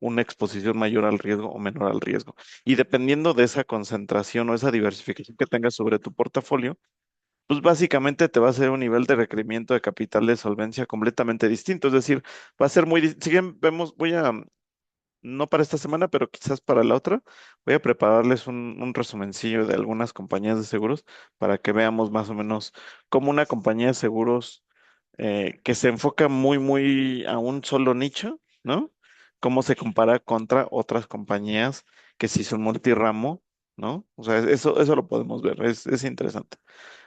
una exposición mayor al riesgo o menor al riesgo. Y dependiendo de esa concentración o esa diversificación que tengas sobre tu portafolio, pues básicamente te va a hacer un nivel de requerimiento de capital de solvencia completamente distinto. Es decir, va a ser si bien vemos, no para esta semana, pero quizás para la otra, voy a prepararles un resumencillo de algunas compañías de seguros para que veamos más o menos cómo una compañía de seguros que se enfoca muy a un solo nicho, ¿no? Cómo se compara contra otras compañías que sí son multiramo, ¿no? O sea, eso lo podemos ver, es interesante.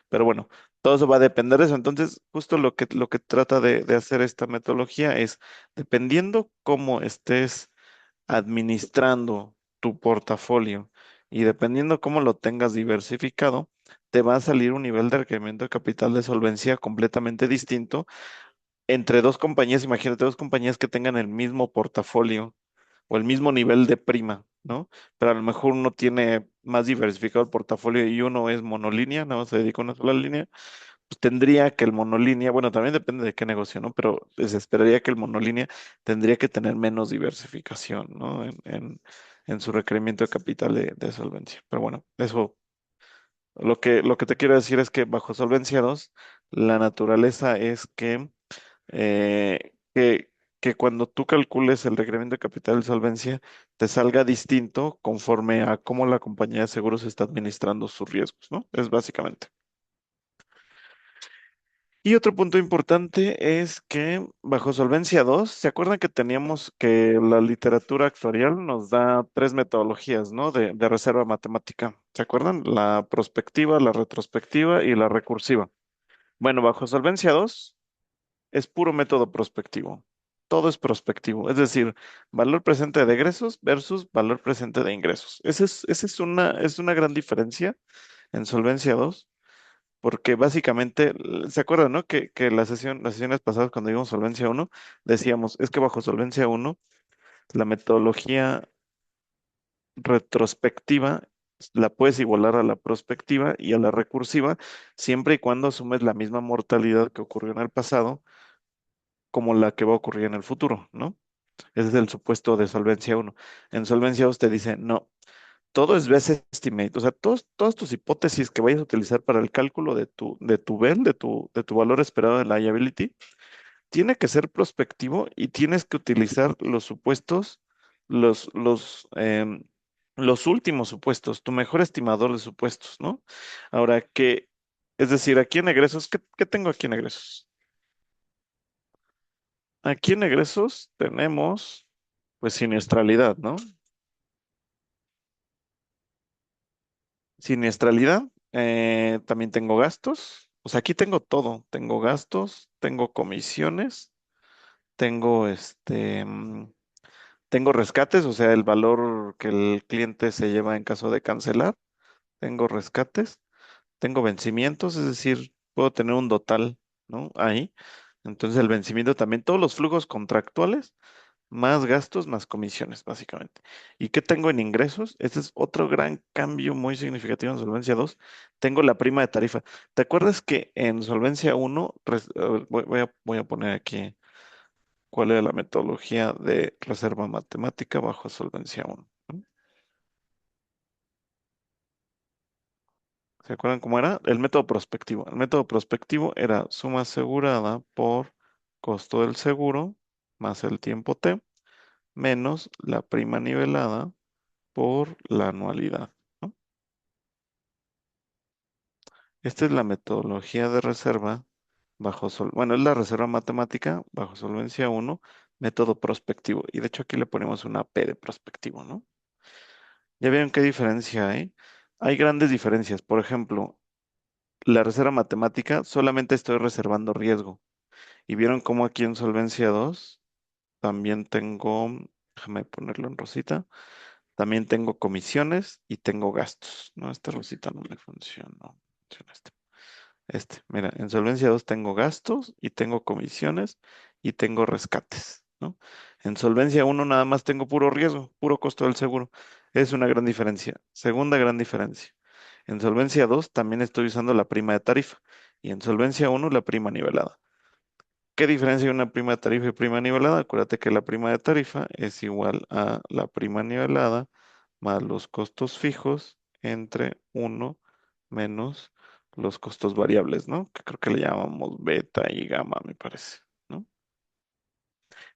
Pero bueno, todo eso va a depender de eso. Entonces, justo lo que trata de hacer esta metodología es, dependiendo cómo estés administrando tu portafolio y dependiendo cómo lo tengas diversificado, te va a salir un nivel de requerimiento de capital de solvencia completamente distinto entre dos compañías. Imagínate dos compañías que tengan el mismo portafolio o el mismo nivel de prima, ¿no? Pero a lo mejor uno tiene más diversificado el portafolio y uno es monolínea, nada más se dedica a una sola línea, pues tendría que el monolínea, bueno, también depende de qué negocio, ¿no? Pero se esperaría que el monolínea tendría que tener menos diversificación, ¿no? En su requerimiento de capital de solvencia. Pero bueno, eso, lo que te quiero decir es que bajo solvencia 2 la naturaleza es eh, que, que cuando tú calcules el requerimiento de capital de solvencia, te salga distinto conforme a cómo la compañía de seguros está administrando sus riesgos, ¿no? Es básicamente. Y otro punto importante es que bajo Solvencia 2, ¿se acuerdan que teníamos que la literatura actuarial nos da tres metodologías, ¿no? De reserva matemática. ¿Se acuerdan? La prospectiva, la retrospectiva y la recursiva. Bueno, bajo Solvencia 2 es puro método prospectivo. Todo es prospectivo, es decir, valor presente de egresos versus valor presente de ingresos. Esa es una gran diferencia en Solvencia 2 porque básicamente, ¿se acuerdan, no? Que las sesiones pasadas cuando vimos Solvencia uno decíamos, es que bajo Solvencia uno la metodología retrospectiva la puedes igualar a la prospectiva y a la recursiva, siempre y cuando asumes la misma mortalidad que ocurrió en el pasado como la que va a ocurrir en el futuro, ¿no? Ese es el supuesto de Solvencia uno. En Solvencia 2 te dice, no, todo es best estimate, o sea, todas tus hipótesis que vayas a utilizar para el cálculo de tu BEL, de tu valor esperado de liability, tiene que ser prospectivo y tienes que utilizar los supuestos, los, los, em, los últimos supuestos, tu mejor estimador de supuestos, ¿no? Ahora, es decir, aquí en egresos, ¿qué tengo aquí en egresos? Aquí en egresos tenemos, pues, siniestralidad, ¿no? Siniestralidad. También tengo gastos. O sea, aquí tengo todo. Tengo gastos, tengo comisiones, tengo tengo rescates, o sea, el valor que el cliente se lleva en caso de cancelar. Tengo rescates, tengo vencimientos, es decir, puedo tener un total, ¿no? Ahí. Entonces, el vencimiento también, todos los flujos contractuales más gastos, más comisiones, básicamente. ¿Y qué tengo en ingresos? Este es otro gran cambio muy significativo en Solvencia 2. Tengo la prima de tarifa. ¿Te acuerdas que en Solvencia 1, a ver, voy a poner aquí cuál era la metodología de reserva matemática bajo Solvencia 1? ¿No? ¿Se acuerdan cómo era? El método prospectivo. El método prospectivo era suma asegurada por costo del seguro más el tiempo T menos la prima nivelada por la anualidad, ¿no? Esta es la metodología de reserva bueno, es la reserva matemática bajo solvencia 1, método prospectivo. Y de hecho aquí le ponemos una P de prospectivo, ¿no? ¿Ya vieron qué diferencia hay? Hay grandes diferencias. Por ejemplo, la reserva matemática solamente estoy reservando riesgo. Y vieron cómo aquí en solvencia 2 también tengo, déjame ponerlo en rosita, también tengo comisiones y tengo gastos, ¿no? Esta rosita no me funcionó. Funciona mira, en Solvencia 2 tengo gastos y tengo comisiones y tengo rescates, ¿no? En Solvencia 1 nada más tengo puro riesgo, puro costo del seguro. Es una gran diferencia. Segunda gran diferencia. En Solvencia 2 también estoy usando la prima de tarifa y en Solvencia 1 la prima nivelada. ¿Qué diferencia hay una prima de tarifa y prima nivelada? Acuérdate que la prima de tarifa es igual a la prima nivelada más los costos fijos entre uno menos los costos variables, ¿no? Que creo que le llamamos beta y gamma, me parece, ¿no?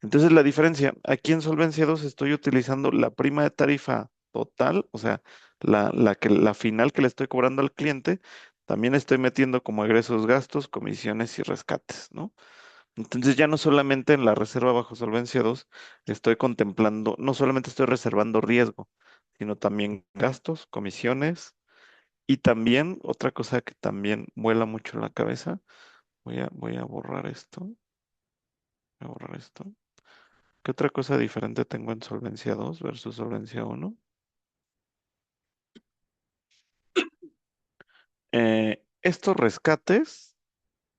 Entonces la diferencia, aquí en Solvencia 2 estoy utilizando la prima de tarifa total, o sea, la final que le estoy cobrando al cliente, también estoy metiendo como egresos gastos, comisiones y rescates, ¿no? Entonces ya no solamente en la reserva bajo solvencia 2 estoy contemplando, no solamente estoy reservando riesgo, sino también gastos, comisiones y también otra cosa que también vuela mucho en la cabeza. Voy a borrar esto. Voy a borrar esto. ¿Qué otra cosa diferente tengo en solvencia 2 versus solvencia 1? Estos rescates.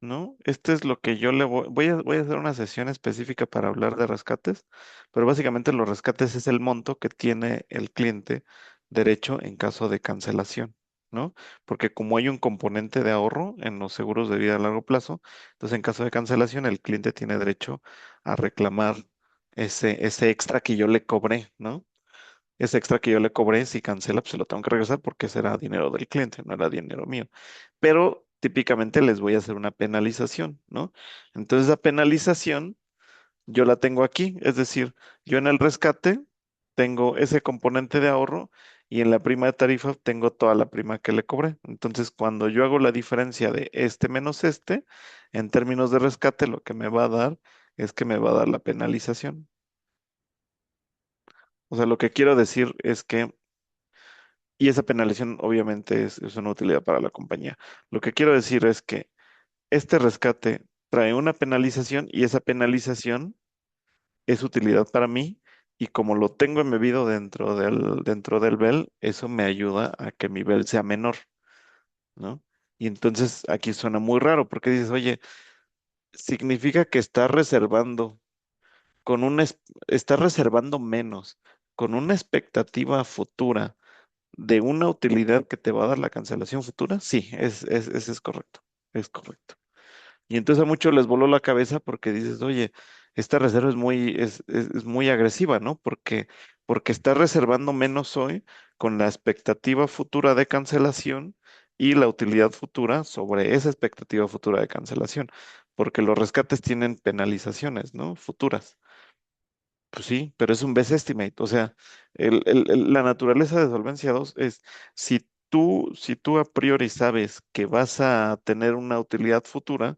¿No? Este es lo que yo le voy a hacer una sesión específica para hablar de rescates, pero básicamente los rescates es el monto que tiene el cliente derecho en caso de cancelación, ¿no? Porque como hay un componente de ahorro en los seguros de vida a largo plazo, entonces en caso de cancelación el cliente tiene derecho a reclamar ese extra que yo le cobré, ¿no? Ese extra que yo le cobré, si cancela, pues se lo tengo que regresar porque será dinero del cliente, no era dinero mío. Pero típicamente les voy a hacer una penalización, ¿no? Entonces la penalización yo la tengo aquí, es decir, yo en el rescate tengo ese componente de ahorro y en la prima de tarifa tengo toda la prima que le cobré. Entonces, cuando yo hago la diferencia de este menos este, en términos de rescate, lo que me va a dar es que me va a dar la penalización. O sea, lo que quiero decir es que y esa penalización obviamente es una utilidad para la compañía. Lo que quiero decir es que este rescate trae una penalización y esa penalización es utilidad para mí y como lo tengo embebido dentro del BEL, eso me ayuda a que mi BEL sea menor, ¿no? Y entonces aquí suena muy raro porque dices, oye, significa que estás reservando menos con una expectativa futura de una utilidad que te va a dar la cancelación futura, sí, ese es correcto, es correcto. Y entonces a muchos les voló la cabeza porque dices, oye, esta reserva es muy agresiva, ¿no? Porque está reservando menos hoy con la expectativa futura de cancelación y la utilidad futura sobre esa expectativa futura de cancelación, porque los rescates tienen penalizaciones, ¿no? Futuras. Pues sí, pero es un best estimate. O sea, la naturaleza de solvencia 2 es si tú a priori sabes que vas a tener una utilidad futura,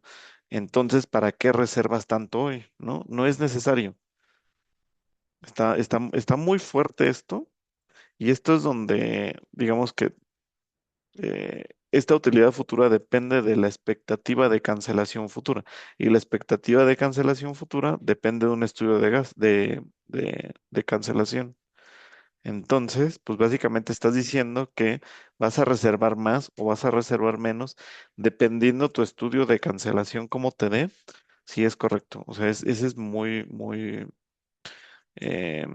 Entonces, ¿para qué reservas tanto hoy? ¿No? No es necesario. Está muy fuerte esto y esto es donde, digamos que esta utilidad futura depende de la expectativa de cancelación futura y la expectativa de cancelación futura depende de un estudio de gas, de cancelación. Entonces, pues básicamente estás diciendo que vas a reservar más o vas a reservar menos dependiendo tu estudio de cancelación como te dé, si es correcto. O sea, ese es muy, eh,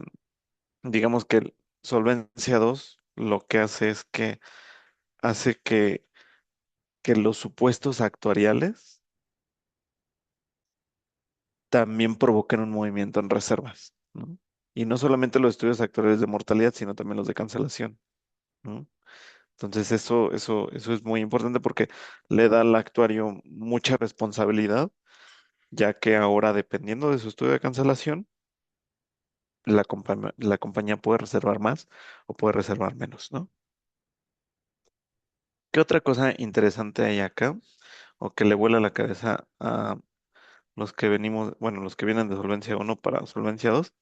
digamos que el Solvencia 2 lo que hace es que hace que los supuestos actuariales también provoquen un movimiento en reservas, ¿no? Y no solamente los estudios actuariales de mortalidad, sino también los de cancelación, ¿no? Entonces eso es muy importante porque le da al actuario mucha responsabilidad, ya que ahora, dependiendo de su estudio de cancelación, la compañía puede reservar más o puede reservar menos, ¿no? ¿Qué otra cosa interesante hay acá o que le vuela la cabeza a los que venimos, bueno, los que vienen de Solvencia uno para Solvencia 2?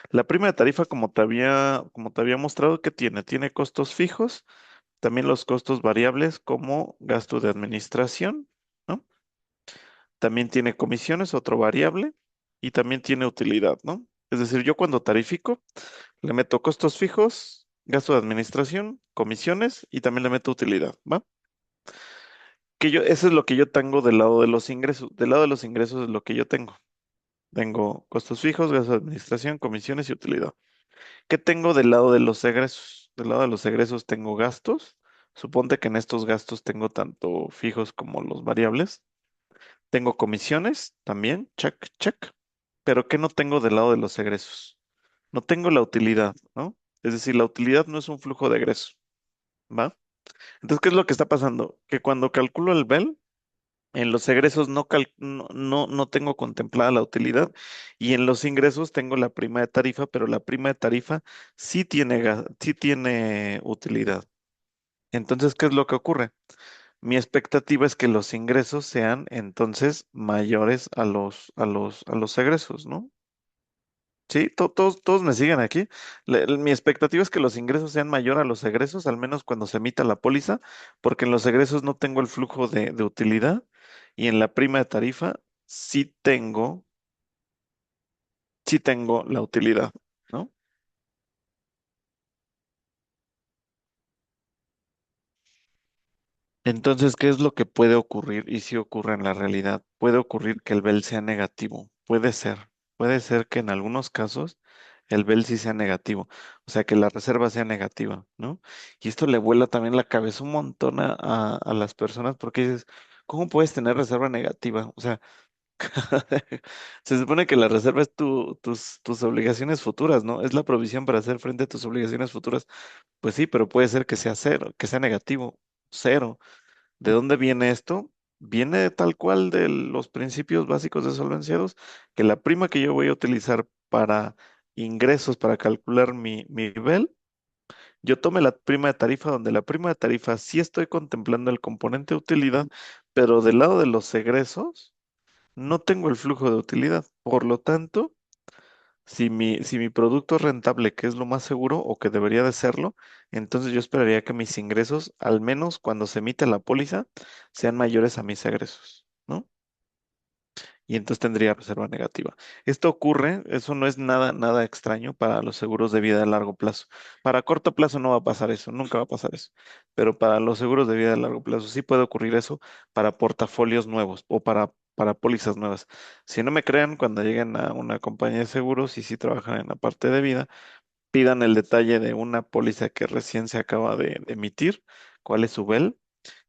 La prima de tarifa, como te había mostrado, que tiene? Tiene costos fijos, también los costos variables como gasto de administración, ¿no? También tiene comisiones, otro variable, y también tiene utilidad, ¿no? Es decir, yo cuando tarifico, le meto costos fijos, gasto de administración, comisiones y también le meto utilidad, ¿va? Eso es lo que yo tengo del lado de los ingresos. Del lado de los ingresos es lo que yo tengo. Tengo costos fijos, gasto de administración, comisiones y utilidad. ¿Qué tengo del lado de los egresos? Del lado de los egresos tengo gastos. Suponte que en estos gastos tengo tanto fijos como los variables. Tengo comisiones también, check, check. Pero ¿qué no tengo del lado de los egresos? No tengo la utilidad, ¿no? Es decir, la utilidad no es un flujo de egreso, ¿va? Entonces, ¿qué es lo que está pasando? Que cuando calculo el BEL, en los egresos no tengo contemplada la utilidad y en los ingresos tengo la prima de tarifa, pero la prima de tarifa sí tiene utilidad. Entonces, ¿qué es lo que ocurre? Mi expectativa es que los ingresos sean entonces mayores a los egresos, ¿no? Sí, todos me siguen aquí. Mi expectativa es que los ingresos sean mayor a los egresos, al menos cuando se emita la póliza, porque en los egresos no tengo el flujo de utilidad y en la prima de tarifa sí tengo la utilidad, ¿no? Entonces, ¿qué es lo que puede ocurrir? Y si ocurre en la realidad, puede ocurrir que el BEL sea negativo. Puede ser que en algunos casos el BEL sí sea negativo, o sea, que la reserva sea negativa, ¿no? Y esto le vuela también la cabeza un montón a las personas porque dices, ¿cómo puedes tener reserva negativa? O sea, se supone que la reserva es tus obligaciones futuras, ¿no? Es la provisión para hacer frente a tus obligaciones futuras. Pues sí, pero puede ser que sea cero, que sea negativo, cero. ¿De dónde viene esto? Viene tal cual de los principios básicos de solvenciados, que la prima que yo voy a utilizar para ingresos, para calcular mi nivel, yo tome la prima de tarifa, donde la prima de tarifa sí estoy contemplando el componente de utilidad, pero del lado de los egresos no tengo el flujo de utilidad. Por lo tanto, si mi producto es rentable, que es lo más seguro o que debería de serlo, entonces yo esperaría que mis ingresos, al menos cuando se emite la póliza, sean mayores a mis egresos, ¿no? Y entonces tendría reserva negativa. Esto ocurre, eso no es nada extraño para los seguros de vida a largo plazo. Para corto plazo no va a pasar eso, nunca va a pasar eso. Pero para los seguros de vida a largo plazo sí puede ocurrir eso para portafolios nuevos o para pólizas nuevas. Si no me crean, cuando lleguen a una compañía de seguros y si trabajan en la parte de vida, pidan el detalle de una póliza que recién se acaba de emitir, cuál es su BEL,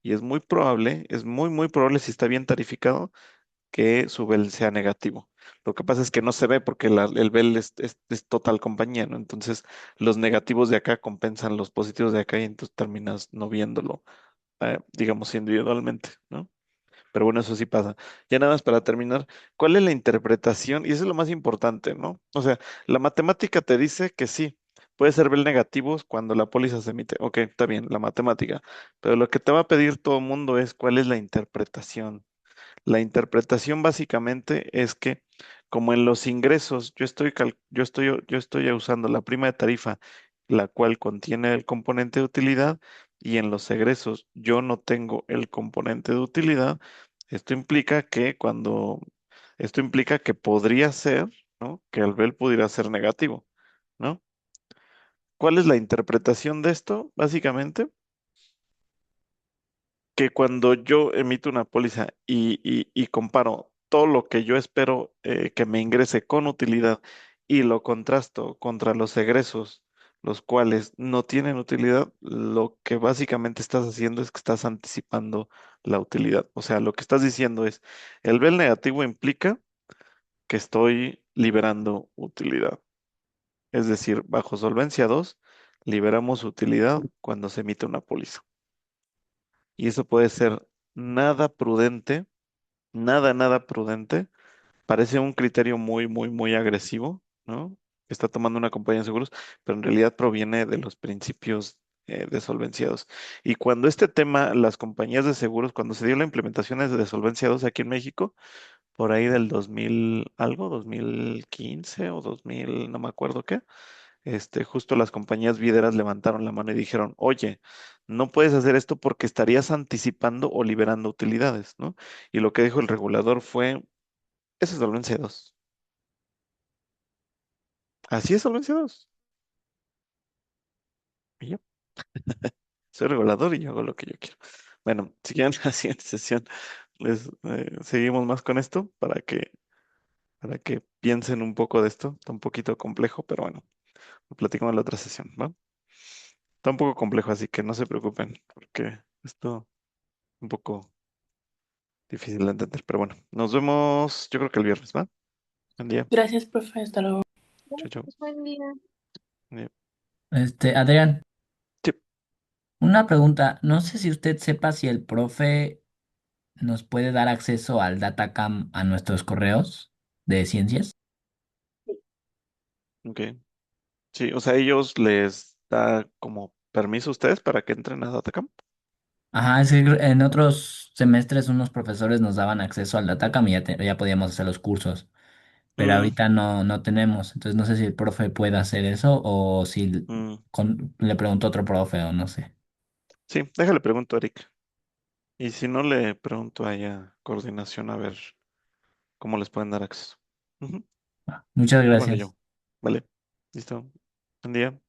y es muy probable, es muy probable si está bien tarificado que su BEL sea negativo. Lo que pasa es que no se ve porque el BEL es total compañía, ¿no? Entonces, los negativos de acá compensan los positivos de acá y entonces terminas no viéndolo, digamos, individualmente, ¿no? Pero bueno, eso sí pasa. Ya nada más para terminar, ¿cuál es la interpretación? Y eso es lo más importante, ¿no? O sea, la matemática te dice que sí, puede ser BEL negativos cuando la póliza se emite. Ok, está bien, la matemática. Pero lo que te va a pedir todo el mundo es cuál es la interpretación. La interpretación básicamente es que como en los ingresos yo estoy usando la prima de tarifa, la cual contiene el componente de utilidad, y en los egresos yo no tengo el componente de utilidad, esto implica que esto implica que podría ser, ¿no? Que el BEL pudiera ser negativo, ¿no? ¿Cuál es la interpretación de esto? Básicamente que cuando yo emito una póliza y comparo todo lo que yo espero que me ingrese con utilidad y lo contrasto contra los egresos, los cuales no tienen utilidad, lo que básicamente estás haciendo es que estás anticipando la utilidad. O sea, lo que estás diciendo es, el BEL negativo implica que estoy liberando utilidad. Es decir, bajo solvencia 2 liberamos utilidad cuando se emite una póliza. Y eso puede ser nada prudente, nada prudente. Parece un criterio muy agresivo, ¿no? Que está tomando una compañía de seguros, pero en realidad proviene de los principios de Solvencia 2. Y cuando este tema, las compañías de seguros, cuando se dio la implementación de Solvencia 2 aquí en México, por ahí del 2000 algo, 2015 o 2000 no me acuerdo qué, justo las compañías videras levantaron la mano y dijeron, oye, no puedes hacer esto porque estarías anticipando o liberando utilidades, ¿no? Y lo que dijo el regulador fue, eso es Solvencia 2. Así es Solvencia 2. Y yo soy regulador y yo hago lo que yo quiero. Bueno, si quieren la siguiente sesión, les seguimos más con esto para que piensen un poco de esto. Está un poquito complejo, pero bueno, lo platicamos en la otra sesión, ¿va? Está un poco complejo, así que no se preocupen, porque esto es un poco difícil de entender, pero bueno, nos vemos, yo creo que el viernes, ¿va? Buen día. Gracias, profe. Hasta luego. Chao, chao. Buen día. Buen día. Adrián, Sí, una pregunta. No sé si usted sepa si el profe nos puede dar acceso al Datacam a nuestros correos de ciencias. ok. Sí, o sea, ellos les da como permiso a ustedes para que entren a Datacamp. Ajá, es que en otros semestres unos profesores nos daban acceso al Datacam y ya podíamos hacer los cursos, pero Mm, ahorita no tenemos. Entonces no sé si el profe puede hacer eso o si mm. le preguntó otro profe o no sé. Sí, déjale pregunto a Eric. Y si no, le pregunto a ella coordinación a ver cómo les pueden dar acceso. Ujú. Muchas Igual que gracias. yo. Vale. Listo. Buen día.